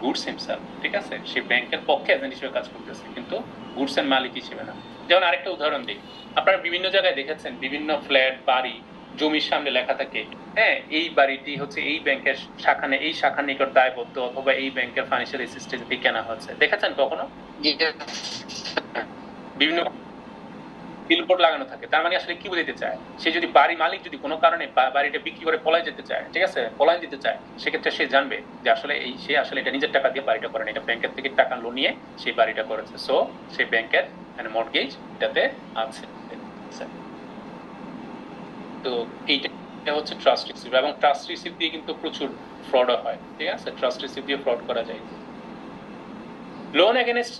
goods himself, ঠিক আছে। সে ব্যাংকের পক্ষে এজেন্ট হিসেবে কাজ করতেছে কিন্তু গুডস এর মালিক হিসেবে না। যেমন আরেকটা উদাহরণ দিই, আপনারা বিভিন্ন জায়গায় দেখেছেন বিভিন্ন ফ্ল্যাট বাড়ি জমির সামনে লেখা থাকে, হ্যাঁ, এই বাড়িটি হচ্ছে এই ব্যাংকের এই শাখার নিকট দায়বদ্ধ অথবা এই ব্যাংকের ফাইন্যান্সিয়াল অ্যাসিস্ট্যান্স দিয়ে কেনা হচ্ছে, দেখেছেন কখনো? বিভিন্ন বিলবোর্ড লাগানো থাকে। তার মানে আসলে কি বোঝাতে চায়, সে যদি বাড়ি মালিক যদি কোনো কারণে বাড়িটা বিক্রি করে পলায় যেতে চায়, ঠিক আছে, পলায়ন দিতে চায়, সেক্ষেত্রে সে জানবে যে আসলে সে আসলে এটা নিজের টাকা দিয়ে বাড়িটা করেন, এটা ব্যাংকের থেকে টাকা লোন নিয়ে সেই বাড়িটা করেছে, সো সে ব্যাংকের মানে মর্টগেজ এটাতে আছে। তো এইটা হচ্ছে ট্রাস্ট রিসিপ্ট, এবং ট্রাস্ট রিসিপ্ট দিয়ে কিন্তু প্রচুর ফ্রড হয়, ঠিক আছে, ট্রাস্ট রিসিপ্ট দিয়ে ফ্রড করা যায়। Loan against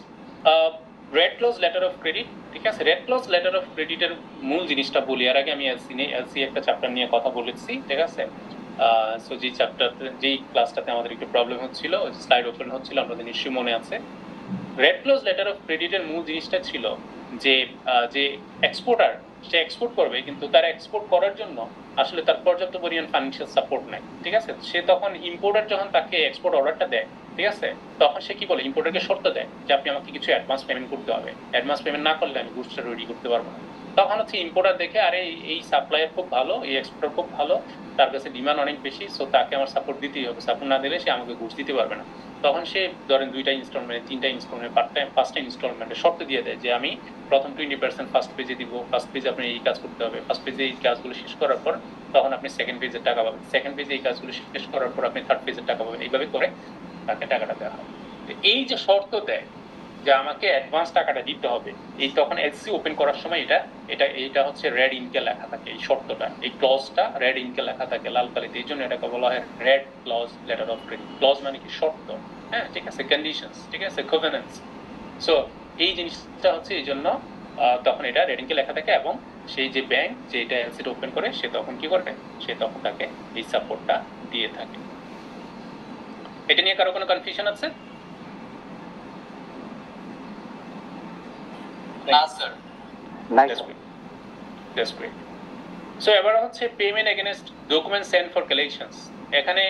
red close letter of credit, ঠিক আছে। রেড ক্লোজ লেটার অফ ক্রেডিটের মূল জিনিসটা বলি, আর আগে আমি এলসি একটা চ্যাপ্টার নিয়ে কথা বলেছি, ঠিক আছে। সো যে চ্যাপ্টারতে যেই ক্লাসটাতে আমাদের একটু প্রবলেম হচ্ছিল, স্লাইড ওপেন হচ্ছিল, আমাদের নিশ্চয়ই মনে আছে। রেড ক্লোজ লেটার অফ ক্রেডিটের মূল জিনিসটা ছিল যে এক্সপোর্টার সে এক্সপোর্ট করবে কিন্তু তার এক্সপোর্ট করার জন্য আসলে তার পর্যাপ্ত পরিমাণ ফাইন্যান্সিয়াল সাপোর্ট নাই, ঠিক আছে। সে তখন ইম্পোর্টার যখন তাকে এক্সপোর্ট অর্ডারটা দেয়, ঠিক আছে, তখন সে কি বলে, ইম্পোর্টারকে শর্ত দেয় যে আপনি আমাকে কিছু অ্যাডভান্স পেমেন্ট করতে হবে, অ্যাডভান্স পেমেন্ট না করলে আমি গুডসটা রেডি করতে পারবো না। তখন হচ্ছে ইম্পোর্টার দেখে আরে এই সাপ্লায়ার খুব ভালো, এই এক্সপোর্টার খুব ভালো, তার কাছে ডিমান্ড অনেক বেশি, সো তাকে আমার সাপোর্ট দিতেই হবে, সাপোর্ট না দিলে সে আমাকে গুডস দিতে পারবে না। তখন সে ধরেন 2টা ইনস্টলমেন্ট 3টা ইনস্টলমেন্ট ফার্স্ট ইনস্টলমেন্টে শর্ত দিয়ে দেয় যে আমি প্রথম 20% ফার্স্ট পেজে দিব, ফার্স্ট পেজে আপনি এই কাজ করতে হবে, ফার্স্ট পেজে এই কাজগুলো শেষ করার পর তখন আপনি সেকেন্ড পেজের টাকা পাবেন, সেকেন্ড পেজে এই কাজগুলো শেষ করার পর আপনি থার্ড পেজের টাকা পাবেন, এইভাবে করে তাকে টাকাটা দেওয়া হয়। এই যে শর্ত দেয় যে আমাকে অ্যাডভান্স টাকাটা দিতে হবে, এই তখন এলসি ওপেন করার সময় এটা হচ্ছে রেড ইঙ্কে লেখা থাকে, এই শর্তটা, এই ক্লজটা রেড ইঙ্কে লেখা থাকে লাল কালিতে, এই জন্য এটাকে বলা হয় red clause letter of credit. Clause মানে কি, শর্ত, হ্যাঁ, ঠিক আছে, কন্ডিশনস, ঠিক আছে, কোভেনেন্স। সো এই জিনিসটা হচ্ছে এই জন্য তখন এটা রেড ইঙ্কে লেখা থাকে, এবং সেই যে ব্যাংক যে এটা এলসিটা ওপেন করে সে তখন কি করবে, সে তখন তাকে এই সাপোর্টটা দিয়ে থাকে। এটা নিয়ে কারো কোনো কনফিউশন আছে? না স্যার, that's great. So এবার হচ্ছে payment against document send for collections. এখানে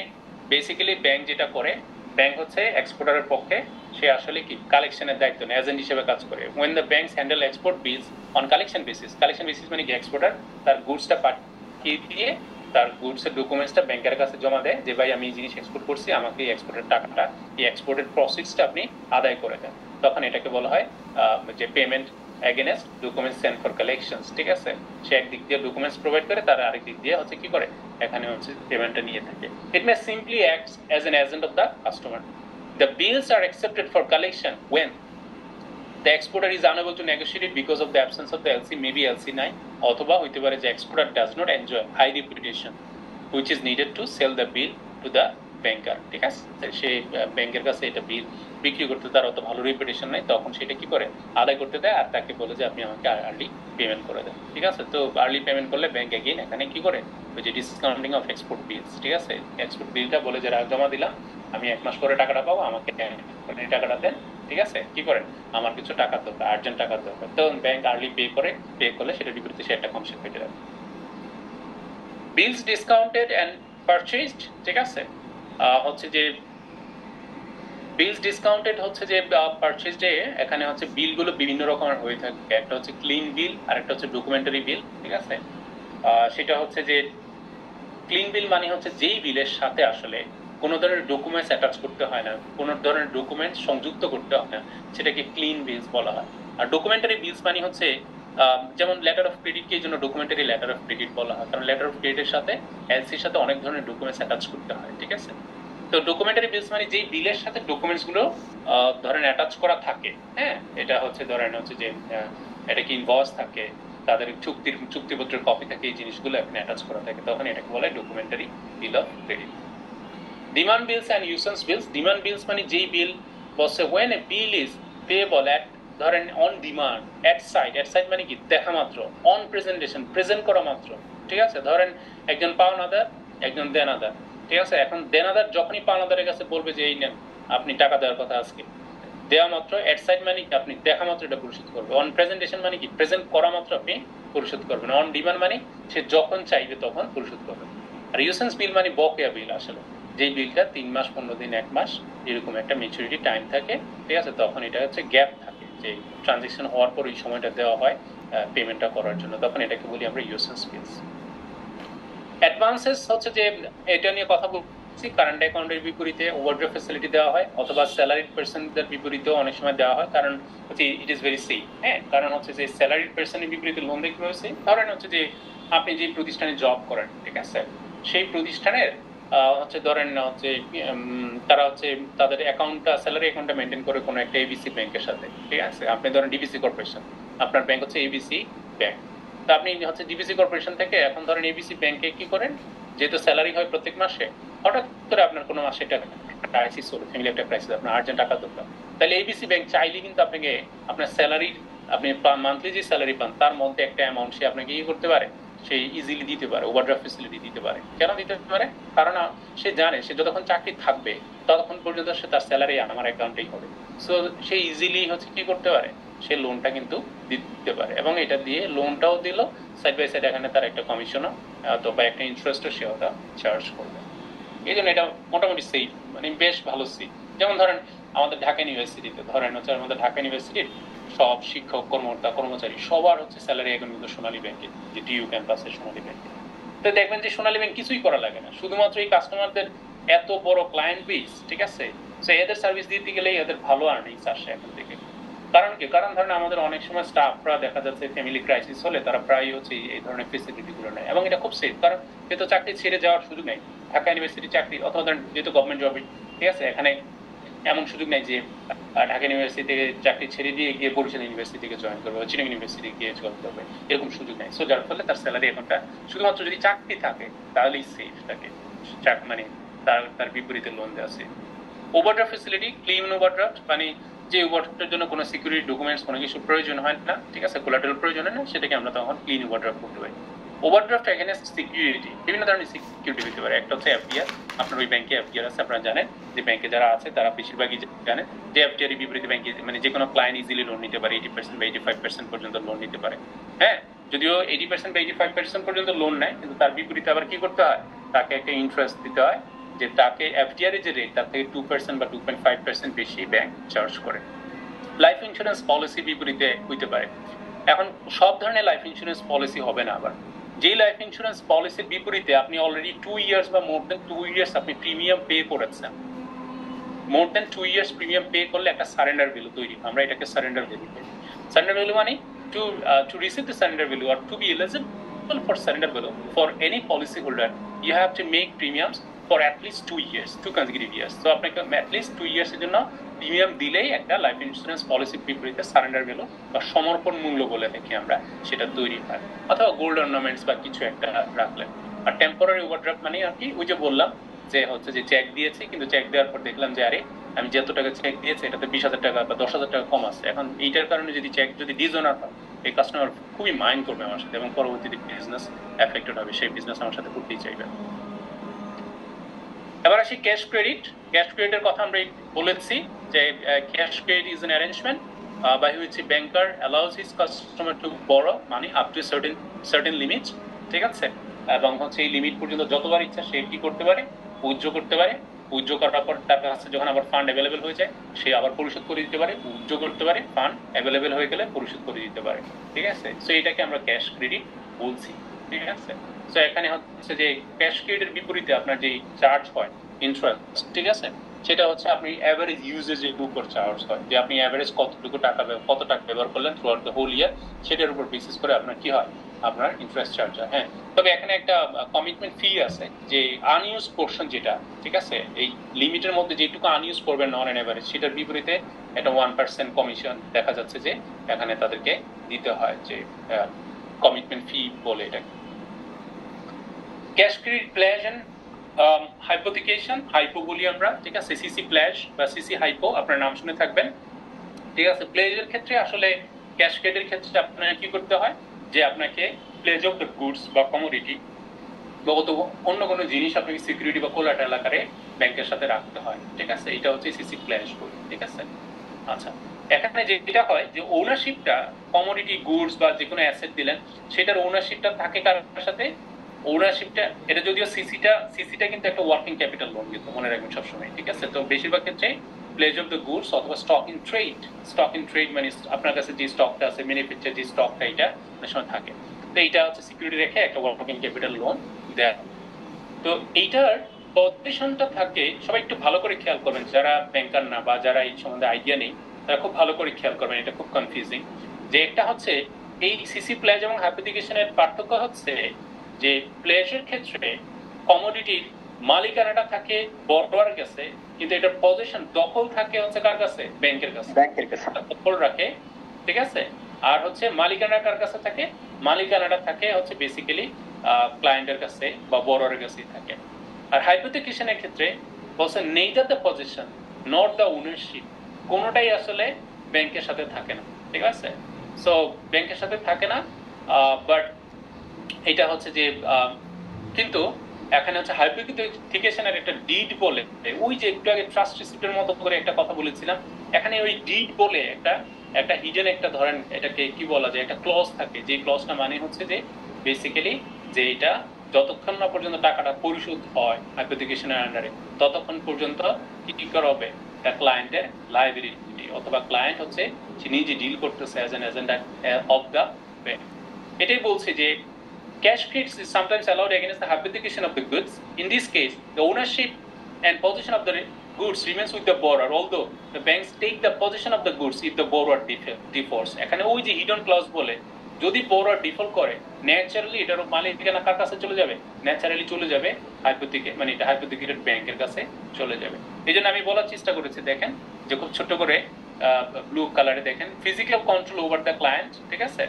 বেসিক্যালি ব্যাংক যেটা করে, ব্যাংক হচ্ছে এক্সপোর্টারের পক্ষে, সে আসলে কি কালেকশনের দায়িত্ব নেয়, এজেন্ট হিসেবে কাজ করে। when the banks handle export bills on collection basis মানে কি এক্সপোর্টার তার গুডসটা পাঠিয়ে দিয়ে তার গুডসের ডকুমেন্টসটা ব্যাংকের কাছে জমা দেয় যে ভাই আমি এই জিনিস এক্সপোর্ট করছি, আমাকে এই এক্সপোর্টের টাকাটা, এই এক্সপোর্টের প্রসিডসটা আপনি আদায় করে দেন। তখন এটাকে বলা হয় যে payment against documents send for collections. ঠিক আছে, সে একদিক দিয়ে ডকুমেন্টস প্রোভাইড করে, তার আরেক দিক দিয়ে হচ্ছে কি করে, এখানে হচ্ছে পেমেন্টটা নিয়ে থাকে। It may simply acts as an agent of the customer. The bills are accepted for collection when the exporter is unable to negotiate it because of the absence of the LC, maybe LC9, অথবা হইতে পারে যে exporter does not enjoy high reputation which is needed to sell the bill to the banker। ঠিক আছে, সে ব্যাংকের কাছে এটা বিল বিক্রি করতে তার অত ভালো রেপুটেশন নাই, তখন সেটা কি করে আদায় করতে দেয়, আর তাকে বলে যে আপনি আমাকে আর্লি পেমেন্ট করে দেন। ঠিক আছে, তো আর্লি পেমেন্ট করলে ব্যাংক এগেইন এখানে কি করে, ওই যে ডিসকাউন্টিং অফ এক্সপোর্ট বিলস। ঠিক আছে, এক্সপোর্ট বিলটা বলে যে জমা দিলাম, আমি 1 মাস পরে টাকাটা পাবো, আমাকে টাকাটা দেন। ঠিক আছে, কি করেন, আমার কিছু টাকা দরকার, আর্জেন্ট টাকা দরকার, তখন ব্যাংক আর্লি পে করলে সেটা বিপরীতে সে একটা কমিশন পেতে যাবে। বিলস ডিসকাউন্টেড এন্ড পারচেজড। ঠিক আছে, হচ্ছে যে বিলস ডিসকাউন্টেড হচ্ছে যে পারচেজডে এখানে হচ্ছে বিলগুলো বিভিন্ন রকমের হয়ে থাকে। একটা হচ্ছে ক্লিন বিল আর একটা হচ্ছে ডকুমেন্টারি বিল। ঠিক আছে, সেটা হচ্ছে যে ক্লিন বিল মানে হচ্ছে যেই বিলের সাথে আসলে কোনো ধরনের ডকুমেন্টস অ্যাটাচ করতে হয় না, কোনো ধরনের ডকুমেন্টস সংযুক্ত করতে হয় না, সেটাকে ক্লিন বিলস বলা হয়। আর ডকুমেন্টারি বিলস মানে হচ্ছে যেমন লেটার অফ ক্রেডিটকে এই জন্য ডকুমেন্টারি লেটার অফ ক্রেডিট বলা হয়, কারণ লেটার অফ ক্রেডিটের সাথে এলসির সাথে অনেক ধরনের ডকুমেন্টস অ্যাটাচ করতে হয়। ঠিক আছে, তো ডকুমেন্টারি বিলস মানে যেই বিলের সাথে ডকুমেন্টস গুলো ধরেন অ্যাটাচ করা থাকে। হ্যাঁ, এটা হচ্ছে ধরেন হচ্ছে যে এটা কি ইনভয়েস থাকে, তাদের চুক্তিপত্রের কপি থাকে, এই জিনিসগুলো এখানে অ্যাটাচ করা থাকে, তখন এটাকে বলে documentary bill of credit. Demand bills and usance bills. Demand bills মানে যেই বিল বসে when a bill is payable at ধরেন অন ডিমান্ড, এট সাইট মানে কি দেখা মাত্র, অন প্রেজেন্টেশন প্রেজেন্ট করা মাত্র। ঠিক আছে, ধরেন একজন পাওনাদার একজন দেনাদার। ঠিক আছে, এখন দেনাদার যখনই পাওনাদারের কাছে বলবে যে এই নেন আপনি টাকা দেওয়ার কথা আজকে, দেওয়া মাত্র, এট সাইট মানে কি আপনি দেখা মাত্র এটা পরিশোধ করবে, অন প্রেজেন্টেশন মানে কি প্রেজেন্ট করা মাত্র আপনি পরিশোধ করবেন, অন ডিমান্ড মানে সে যখন চাইবে তখন পরিশোধ করবে। আর ইউসেন্স বিল মানে বকেয়া বিল, আসলে যেই বিলটা 3 মাস 15 দিন 1 মাস এরকম একটা ম্যাচুরিটি টাইম থাকে। ঠিক আছে, তখন এটা হচ্ছে গ্যাপ থাকে, যে ট্রানজেকশন হওয়ার পর ওই সময়টা দেওয়া হয় পেমেন্টটা করার জন্য, তখন এটাকে বলি আমরা ইউসেন্স বিলস। অ্যাডভান্সেস হচ্ছে যে এটা নিয়ে কথা বলছি, কারেন্ট অ্যাকাউন্টের বিপরীতে ওভারড্রাফট ফ্যাসিলিটি দেওয়া হয়, অথবা স্যালারিড পার্সনদের বিপরীতেও অনেক সময় দেওয়া হয়, কারণ হচ্ছে ইট ইজ ভেরি সেফ। হ্যাঁ, কারণ হচ্ছে যে স্যালারিড পার্সনের বিপরীতে লোন দেখতে রয়েছে, ধরেন হচ্ছে যে আপনি যে প্রতিষ্ঠানে জব করেন, ঠিক আছে, সেই প্রতিষ্ঠানের হচ্ছে ধরেন হচ্ছে তারা হচ্ছে তাদের অ্যাকাউন্টটা, স্যালারি অ্যাকাউন্টটা মেনটেন করে কোনো একটা এবিসি ব্যাংকের সাথে। ঠিক আছে, আপনি ধরেন ডিবিসি কর্পোরেশন, আপনার ব্যাংক হচ্ছে এবিসি ব্যাংক, তো আপনি হচ্ছে ডিবিসি কর্পোরেশন থেকে এখন ধরেন এবিসি ব্যাংকে কি করেন, যেহেতু স্যালারি হয় প্রত্যেক মাসে, হঠাৎ করে আপনার কোনো মাসে একটা ক্রাইসিস হলো, ফ্যামিলি একটা ক্রাইসিস, আপনার আর্জেন্ট টাকা দরকার, তাহলে এবিসি ব্যাংক চাইলে কিন্তু আপনাকে আপনার স্যালারি, আপনি মান্থলি যে স্যালারি পান তার মধ্যে একটা অ্যামাউন্ট সে আপনাকে কি করতে পারে, সে ইজিলি দিতে পারে, ওভারড্রাফট ফ্যাসিলিটি দিতে পারে। কেন দিতে পারে? কারণ সে জানে সে যতক্ষণ চাকরি থাকবে ততক্ষণ পর্যন্ত সে তার স্যালারি আমার অ্যাকাউন্টেই হবে, সো সে ইজিলি হচ্ছে কি করতে পারে, সে লোনটা কিন্তু দিতে পারে, এবং এটা দিয়ে লোনটাও দিল, সাইড বাই সাইড এখানে তার একটা কমিশনও অথবা একটা ইন্টারেস্টও সে ওটা চার্জ করবে। এই জন্য এটা মোটামুটি সেফ, মানে বেশ ভালো সেফ। যেমন ধরেন আমাদের ঢাকা ইউনিভার্সিটিতে, ধরেন হচ্ছে আমাদের ঢাকা ইউনিভার্সিটির সব শিক্ষক কর্মচারী সবার হচ্ছে স্যালারি এখন কিন্তু সোনালী ব্যাংকে, যে ডিইউ ক্যাম্পাসে সোনালী ব্যাংকে। তো দেখবেন যে সোনালী ব্যাংক কিছুই করা লাগে না, শুধুমাত্র এই কাস্টমারদের এত বড় ক্লায়েন্ট বেস, ঠিক আছে, সো এদের সার্ভিস দিতে গেলেই এদের ভালো আর্নিংস আসে এখান থেকে। কারণ কি, কারণ ধরেন আমাদের অনেক সময় স্টাফরা দেখা যাচ্ছে ফ্যামিলি ক্রাইসিস হলে তারা প্রায় হচ্ছে এই ধরনের ফেসিলিটি গুলো নেয়, এবং এটা খুব সেফ, কারণ যেহেতু চাকরি ছেড়ে যাওয়ার সুযোগ নেই, ঢাকা ইউনিভার্সিটি চাকরি অথবা ধরেন যেহেতু গভর্নমেন্ট জব, ঠিক আছে, এখানে এমন সুযোগ নেই যে ঢাকা ইউনিভার্সিটি থেকে চাকরি ছেড়ে দিয়ে গিয়ে বরিশাল ইউনিভার্সিটি থেকে জয়েন করবে বা চিটাগং ইউনিভার্সিটি গিয়ে জয়েন করবে, এরকম সুযোগ নেই। সো যার ফলে তার স্যালারি এখনটা শুধুমাত্র যদি চাকরি থাকে তাহলেই সেফ থাকে, মানে তার বিপরীতে লোন দেওয়া আছে। ওভারড্রাফট ফ্যাসিলিটি, ক্লিন ওভারড্রাফট মানে যে ওভারড্রাফটের জন্য কোনো সিকিউরিটি ডকুমেন্টস কোনো কিছু প্রয়োজন হয় না, ঠিক আছে, কোলাটেরাল প্রয়োজন হয় না, সেটাকে আমরা তখন ক্লিন ওভারড্রাফট করতে পারি। ওভারড্রাফট এগেইনস্ট সিকিউরিটি, বিভিন্ন ধরনের সিকিউরিটি দিতে পারে। একটা হচ্ছে এফডিআর, আপনার ওই ব্যাংকে এফডিআর আছে, আপনারা জানেন যে ব্যাংকে যারা আছে তারা বেশিরভাগই জানেন যে এফডিআর এর বিপরীতে ব্যাংকে মানে যে কোনো ক্লায়েন্ট ইজিলি লোন নিতে পারে, 80% বা 85% পর্যন্ত লোন নিতে পারে। হ্যাঁ, যদিও 80% বা 85% পর্যন্ত লোন নেয়, কিন্তু তার বিপরীতে আবার কি করতে হয়, তাকে একটা ইন্টারেস্ট দিতে হয়, যে তাকে এফডিআর এর যে রেট তার থেকে 2% বা 2.5% বেশি ব্যাংক চার্জ করে। লাইফ ইন্স্যুরেন্স পলিসি বিপরীতে হইতে পারে। এখন সব ধরনের লাইফ ইন্স্যুরেন্স পলিসি হবে না। আবার যে লাইফ ইন্স্যুরেন্স পলিসির বিপরীতে আপনি অলরেডি 2 ইয়ার্স বা মোর দেন 2 ইয়ার্স আপনি প্রিমিয়াম পে করেছেন, মোর দেন 2 ইয়ার্স প্রিমিয়াম পে করলে একটা সারেন্ডার ভ্যালু তৈরি, আমরা এটাকে সারেন্ডার ভ্যালু বলি। সারেন্ডার ভ্যালু মানে to receive the surrender value or to be eligible for surrender value for any policy holder, you have to make premiums for at least 2 years, 2 consecutive years. So আপনাকে at least 2 years এর জন্য প্রিমিয়াম দিলেই একটা লাইফ ইন্স্যুরেন্স পলিসির বিপরীতে সারেন্ডার ভ্যালু বা সমর্পণ মূল্য বলে থাকি আমরা, সেটা তৈরি হয়। অথবা গোল্ড অর্নামেন্টস বা কিছু একটা রাখলেন। আর টেম্পোরারি ওভারড্রাফট মানে আর কি, ওই যে বললাম যে হচ্ছে যে চেক দিয়েছে, কিন্তু চেক দেওয়ার পর দেখলাম যে আরে আমি যত টাকা চেক দিয়েছে এটাতে 20,000 টাকা বা 10,000 টাকা কম আছে। এখন এইটার কারণে যদি চেক যদি ডিসঅনার হয়, এই কাস্টমার খুবই মাইন্ড করবে আমার সাথে এবং পরবর্তীতে বিজনেস এফেক্টেড হবে, সেই বিজনেস আমার সাথে করতেই চাইবে। এবার আসি ক্যাশ ক্রেডিট। ক্যাশ ক্রেডিটের কথা আমরা বলেছি যে cash credit is an arrangement by which a banker allows his customer to borrow money up to certain limit, ঠিক আছে, এবং হচ্ছে এই লিমিট পর্যন্ত যতবার ইচ্ছা সে কি করতে পারে, উইথড্র করতে পারে। উইথড্র করার পর তার কাছে যখন আবার ফান্ড অ্যাভেলেবেল হয়ে যায় সে আবার পরিশোধ করে দিতে পারে, উইথড্র করতে পারে, ফান্ড অ্যাভেলেবেল হয়ে গেলে পরিশোধ করে দিতে পারে, ঠিক আছে। সো এটাকে আমরা ক্যাশ ক্রেডিট বলছি, ঠিক আছে। সো এখানে হচ্ছে যে ক্যাশ ক্রেডিটের বিপরীতে আপনার যে চার্জ হয় ইন্টারেস্ট, ঠিক আছে, সেটা হচ্ছে আপনি এভারেজ ইউজেজের উপর চার্জ হয়, যে আপনি এভারেজ কত টাকা ব্যবহার করলেন throughout the whole year, সেটার উপর বেসিস করে আপনার কি হয়, আপনার ইন্টারেস্ট চার্জ হয়। হ্যাঁ, তবে এখানে একটা কমিটমেন্ট ফি আছে, যে আনইউজ পোর্শন যেটা, ঠিক আছে, এই লিমিটের মধ্যে যেটুকু আনইউজ করবেন অন এন এভারেজ, সেটার বিপরীতে একটা 1% কমিশন দেখা যাচ্ছে যে এখানে তাদেরকে দিতে হয়, যে কমিটমেন্ট ফি বলে এটাকে। Cash credit pledge and hypothecation, hypo বলি আমরা, ঠিক আছে, সিসি প্লেজ বা সিসি হাইপো আপনার নাম শুনে থাকবেন, ঠিক আছে। প্লেজের ক্ষেত্রে আসলে ক্যাশ ক্রেডিটের ক্ষেত্রে আপনাকে কি করতে হয়, যে আপনাকে প্লেজ অফ দ্য গুডস বা কমোডিটি বা অন্য কোনো জিনিস আপনাকে সিকিউরিটি বা কোলাটেরাল আকারে ব্যাংকের সাথে রাখতে হয়, ঠিক আছে। এটা হচ্ছে সিসি প্লেজ বলি, ঠিক আছে। আচ্ছা, এখানে যেটা হয় যে ওনারশিপটা কমোডিটি গুডস বা যে কোনো অ্যাসেট দিলেন সেটার ওনারশিপটা থাকে কার সাথে, ওনারশিপটা, এটা যদিও সিসিটা কিন্তু একটা ওয়ার্কিং ক্যাপিটাল লোন, কিন্তু মনে রাখবেন সবসময়, ঠিক আছে। তো বেশিরভাগ ক্ষেত্রে প্লেজ অফ দ্য গুডস অথবা স্টক ইন ট্রেড মানে আপনার কাছে যে স্টকটা আছে, ম্যানুফ্যাকচার যে স্টকটা, এটা অনেক সময় থাকে। তো এইটা হচ্ছে সিকিউরিটি রেখে একটা ওয়ার্কিং ক্যাপিটাল লোন দেয়। তো এইটার পজিশনটা থাকে, সবাই একটু ভালো করে খেয়াল করবেন, যারা ব্যাংকার না বা যারা এই সম্বন্ধে আইডিয়া নেই তারা খুব ভালো করে খেয়াল করবেন, এটা খুব কনফিউজিং। যে একটা হচ্ছে এই সিসি প্লেজ এবং হাইপোথিকেশনের পার্থক্য হচ্ছে যে প্লেজের ক্ষেত্রে কমোডিটির মালিকানাটা থাকে বড়োয়ার কাছে, কিন্তু এটার পজিশন দখল থাকে হচ্ছে কার কাছে, ব্যাংকের কাছে দখল রাখে, ঠিক আছে। আর হচ্ছে মালিকানা কার কাছে থাকে, মালিকানাটা থাকে হচ্ছে বেসিক্যালি ক্লায়েন্টের কাছে বা বড়োয়ারের কাছেই থাকে। আর হাইপোথিকেশনের ক্ষেত্রে বলছে neither the position not the ownership, কোনোটাই আসলে ব্যাংকের সাথে থাকে না, ঠিক আছে। সো ব্যাংকের সাথে থাকে না, বাট এটা হচ্ছে যে কিন্তু এখানে হচ্ছে হাইপোথিকেশনের একটা ডিড বলে, ওই যে একটু আগে ট্রাস্ট রিসিপ্টের মতো করে একটা কথা বলেছিলাম, এখানে ওই ডিড বলে একটা হিডেন একটা, ধরেন এটাকে কি বলা যায়, একটা ক্লজ থাকে, যে ক্লজটা মানে হচ্ছে যে বেসিক্যালি যে এটা যতক্ষণ না পর্যন্ত টাকাটা পরিশোধ হয় হাইপোথিকেশনের আন্ডারে, ততক্ষণ পর্যন্ত কি করা হবে, এটা ক্লায়েন্টের লায়াবিলিটি, অথবা ক্লায়েন্ট হচ্ছে সে নিজে ডিল করতেছে as an agent of the bank. এটাই বলছে যে cash credit is sometimes allowed against the hypothecation of the goods. In this case, the ownership and possession of the goods remains with the borrower, although the banks take the possession of the goods if the borrower defaults. এখানে ওই যে হিডেন ক্লজ বলে, যদি borrower ডিফল্ট করে ন্যাচারালি এটার মালিকানা কার কাছে চলে যাবে, ন্যাচারালি চলে যাবে মানে এটা হাইপোথিকেটেড ব্যাংকের কাছে চলে যাবে। এই জন্য আমি বলার চেষ্টা করেছি, দেখেন যে খুব ছোট করে ব্লু কালারে দেখেন, physical control over the client, ঠিক আছে।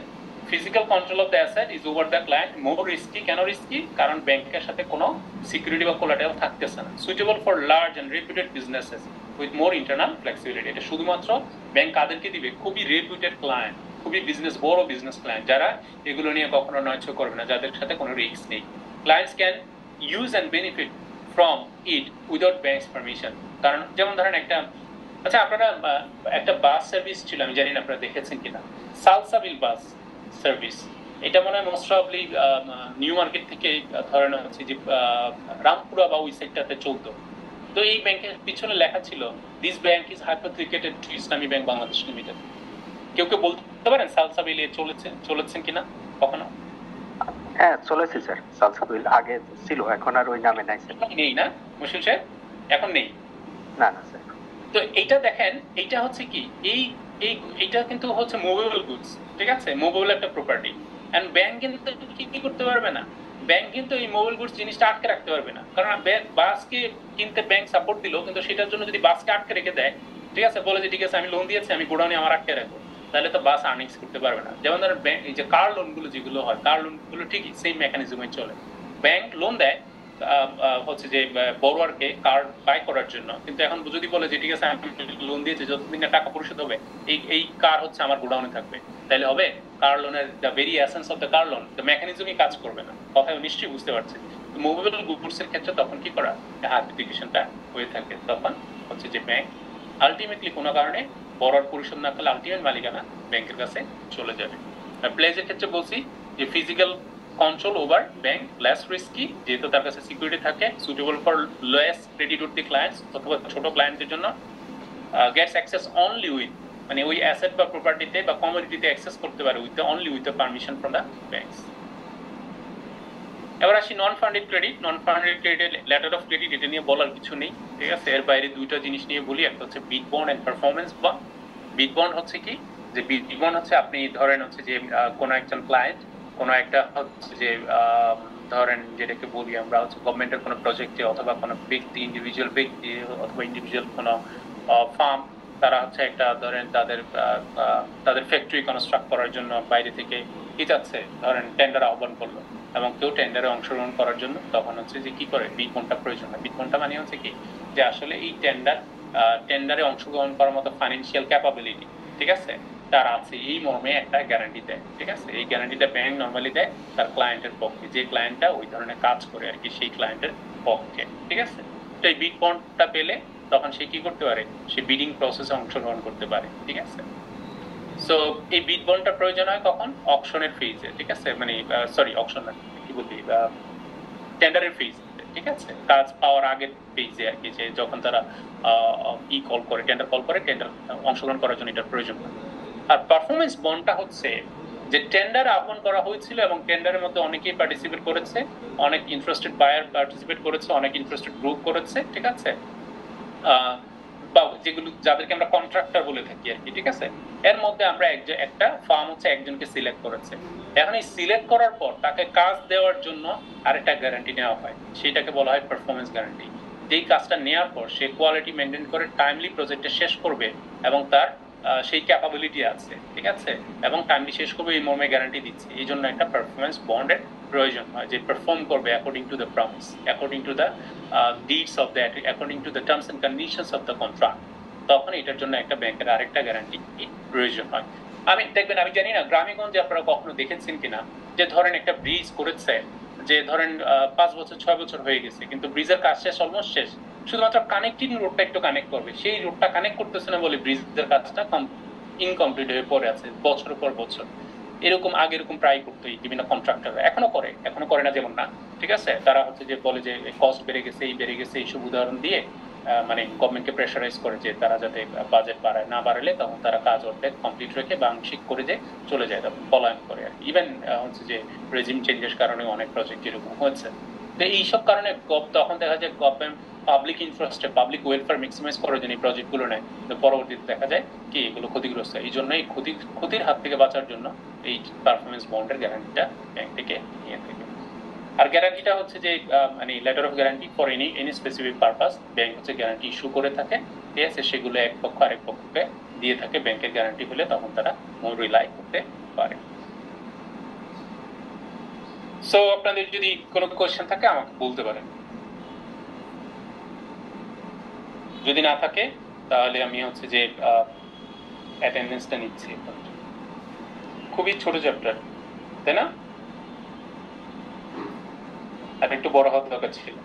Physical control of the asset is over the client, more risky. কেন রিস্কি? কারণ ব্যাংকের সাথে কোনো সিকিউরিটি বা কোলাটেরাল থাকতেছে না। Suitable for large and reputed businesses with more internal flexibility. এটা শুধুমাত্র ব্যাংক কাদেরকে দিবে, খুবই রেপুটেড ক্লায়েন্ট, খুবই বড় বিজনেস ক্লায়েন্ট, যারা এগুলো নিয়ে কখনো নয়ছয় করবে না, যাদের সাথে কোনো রিস্ক নেই। Clients can use and benefit from it without banks permission. কারণ যেমন ধরেন আচ্ছা আপনারা একটা বাস সার্ভিস ছিল, আমি জানি না আপনারা দেখেছেন কিনা, সালসাবিল বাস সার্ভিস, এটা মনে হয় মোস্ট প্রবাবলি নিউ মার্কেট থেকে ধরেন হচ্ছে যে রামপুরা বা ওই সাইডটাতে চলতো। তো এই ব্যাংকের পিছনে লেখা ছিল this bank is হাইপোথিকেটেড two Islami bank Bangladesh limited. কেউ কেউ বলতে পারেন সালসাবিল চলেছেন কিনা কখনো? হ্যাঁ চলেছে স্যার, সালসাবিল আগে ছিল, এখন আর ওই নামে নাই স্যার। নেই না মুশিল সাহেব, এখন নেই? না না স্যার। তো এইটা দেখেন, এইটা হচ্ছে কি, এই এই এইটা কিন্তু হচ্ছে মুভেবল গুডস, ঠিক আছে, মুভেবল একটা প্রপার্টি। এন্ড ব্যাংক কিন্তু কি করতে পারবে না, ব্যাংক কিন্তু এই মুভেবল গুডস জিনিসটা আটকে রাখতে পারবে না। কারণ বাসকে কিনতে ব্যাংক সাপোর্ট দিল, কিন্তু সেটার জন্য যদি বাসকে আটকে রেখে দেয়, ঠিক আছে, বলে যে ঠিক আছে আমি লোন দিয়েছি, আমি গোডাউনে আমার আটকে রাখবো, তাহলে তো বাস আর্নিংস করতে পারবে না। যেমন ধরেন এই যে কার লোন গুলো যেগুলো হয়, কার লোন গুলো ঠিকই সেম মেকানিজমে চলে। ব্যাংক লোন দেয় হচ্ছে যে বড়োয়ারকে কার বাই করার জন্য, কিন্তু এখন যদি বলে যে ঠিক আছে আমি লোন দিয়েছি, যতদিন না টাকা পরিশোধ হবে এই কার হচ্ছে আমার গোডাউনে থাকবে, তাহলে হবে? কার লোনের the very essence of the car loan, the মেকানিজমই কাজ করবে না। কথা নিশ্চয়ই বুঝতে পারছেন। মুভেবল গুডস এর ক্ষেত্রে তখন কি করা, হাইপোথিকেশনটা হয়ে থাকে। তখন হচ্ছে যে ব্যাংক আলটিমেটলি কোনো কারণে বড়োয়ার পরিশোধ না করলে আলটিমেট মালিকানা ব্যাংকের কাছে চলে যাবে। প্লেজের ক্ষেত্রে বলছি যে physical control over bank less risky, যেহেতু তার কাছে সিকিউরিটি থাকে, suitable for less credit worthy clients অথবা ছোট ক্লায়েন্টদের জন্য, gets access only with, মানে ওই অ্যাসেট বা প্রপার্টিতে বা কমোডিটিতে অ্যাক্সেস করতে পারে with only with the permission from the banks. এবার আসি non funded credit. Non funded credit letter of credit, এটা নিয়ে বলার কিছু নেই, ঠিক আছে। এর বাইরে দুইটা জিনিস নিয়ে বলি, একটা হচ্ছে bid bond and performance bond. Bid bond হচ্ছে কি, যে বিট বন্ড হচ্ছে আপনি ধরেন হচ্ছে যে কোনো একজন ক্লায়েন্ট কোনো একটা হচ্ছে যে ধরেন যেটাকে বলি আমরা হচ্ছে গভর্নমেন্টের কোনো প্রজেক্টে অথবা কোনো ব্যক্তি, ইন্ডিভিজুয়াল ব্যক্তি অথবা ইন্ডিভিজুয়াল কোনো ফার্ম, তারা হচ্ছে একটা ধরেন তাদের ফ্যাক্টরি কনস্ট্রাক্ট করার জন্য বাইরে থেকে কি চাচ্ছে, ধরেন টেন্ডার আহ্বান করলো এবং কেউ টেন্ডারে অংশগ্রহণ করার জন্য তখন হচ্ছে যে কি করে বিট বন্ডটা প্রয়োজন হয়। বিট বন্ডটা মানে হচ্ছে কি, যে আসলে এই টেন্ডারে অংশগ্রহণ করার মতো ফাইন্যান্সিয়াল ক্যাপাবিলিটি, ঠিক আছে, তার আছে, এই মর্মে একটা গ্যারান্টি দেয়, ঠিক আছে। এই গ্যারান্টিটা ব্যাংক নরমালি দেয় তার ক্লায়েন্টের পক্ষে, যে ক্লায়েন্টটা ওই ধরনের কাজ করে আর কি, সেই ক্লায়েন্টের পক্ষে, ঠিক আছে। তো এই বিট বন্ডটা পেলে তখন সে কি করতে পারে, সে বিডিং প্রসেসে অংশগ্রহণ করতে পারে, ঠিক আছে। সো এই বিট বন্ডটা প্রয়োজন হয় কখন, অকশনের ফেজে, ঠিক আছে, মানে সরি অকশন না, কি বলবি, টেন্ডারের ফেজ, ঠিক আছে, কাজ পাওয়ার আগের ফেজে আর কি, যে যখন তারা কল করে, টেন্ডার কল করে, টেন্ডার অংশগ্রহণ করার জন্য এটার প্রয়োজন হয়। আর পারফরমেন্স বন্ডটা হচ্ছে যে টেন্ডার আহ্বান করা হয়েছিল এবং টেন্ডারের মধ্যে অনেকেই পার্টিসিপেট করেছে, অনেক ইন্টারেস্টেড বায়ার পার্টিসিপেট করেছে, অনেক ইন্টারেস্টেড গ্রুপ করেছে, ঠিক আছে, বা যেগুলো যাদেরকে আমরা কন্ট্রাক্টর বলে থাকি আর কি, ঠিক আছে। এর মধ্যে আমরা একটা ফার্ম হচ্ছে একজনকে সিলেক্ট করেছে। এখন এই সিলেক্ট করার পর তাকে কাজ দেওয়ার জন্য আরেকটা গ্যারান্টি নেওয়া হয়, সেটাকে বলা হয় পারফরমেন্স গ্যারান্টি। যেই কাজটা নেওয়ার পর সে কোয়ালিটি মেনটেন করে টাইমলি প্রজেক্টটা শেষ করবে এবং তার সেই ক্যাপাবিলিটি আছে, ঠিক আছে, এবং টাইমলি শেষ করবে, এই মর্মে গ্যারান্টি দিচ্ছে। এই জন্য একটা পারফরমেন্স বন্ডের প্রয়োজন হয়, যে পারফর্ম করবে according to the promise, according to the deeds of that, according to the terms and conditions of the contract. তখন এটার জন্য একটা ব্যাংকের আরেকটা গ্যারান্টি প্রয়োজন হয়। আমি দেখবেন, আমি জানি না গ্রামেগঞ্জে আপনারা কখনো দেখেছেন কিনা, যে ধরেন একটা ব্রিজ করেছে, যে ধরেন 5 বছর 6 বছর হয়ে গেছে, কিন্তু ব্রিজের কাজ শেষ, অলমোস্ট শেষ, শুধুমাত্র কানেক্টিং রোডটা একটু কানেক্ট করবে, সেই রোডটা কানেক্ট করতেছে না বলে ব্রিজের কাজটা ইনকমপ্লিট হয়ে পড়ে আছে বছরের পর বছর। এরকম আগে এরকম প্রায় করতো বিভিন্ন কন্ট্রাক্টররা, এখনো করে না যেমন না, ঠিক আছে। তারা হচ্ছে যে বলে যে কস্ট বেড়ে গেছে, এই বেড়ে গেছে, এইসব উদাহরণ দিয়ে মানে গভর্নমেন্টকে প্রেশারাইজ করে যে তারা যাতে বাজেট বাড়ায়, না বাড়ালে তখন তারা কাজ অর্ধেক কমপ্লিট রেখে বা আংশিক করে যে চলে যায়, তখন পলায়ন করে আর ইভেন হচ্ছে যে রেজিম চেঞ্জের কারণে অনেক প্রজেক্ট এরকম হয়েছে। তো এইসব কারণে তখন দেখা যায় government public infrastructure, public welfare maximise করার জন্য এই প্রজেক্টগুলো নেয়, কিন্তু পরবর্তীতে দেখা যায় কি এগুলো ক্ষতিগ্রস্ত। এই জন্য এই ক্ষতির হাত থেকে বাঁচার জন্য এই পারফরমেন্স বন্ডের গ্যারান্টিটা ব্যাংক থেকে নিয়ে থাকে। আর গ্যারান্টিটা হচ্ছে যে মানে letter of guarantee for any specific purpose bank হচ্ছে গ্যারান্টি ইস্যু করে থাকে, ঠিক আছে। সেগুলো এক পক্ষ আরেক পক্ষকে দিয়ে থাকে, ব্যাংকের গ্যারান্টি হলে তখন তারা রিলাই করতে পারে। সো আপনাদের যদি কোনো কোয়েশ্চেন থাকে আমাকে বলতে পারেন, যদি না থাকে তাহলে আমি হচ্ছে যে অ্যাটেন্ডেন্সটা নিচ্ছি। খুবই ছোট চ্যাপ্টার, তাই না? আর একটু বড় হওয়ার দরকার ছিল।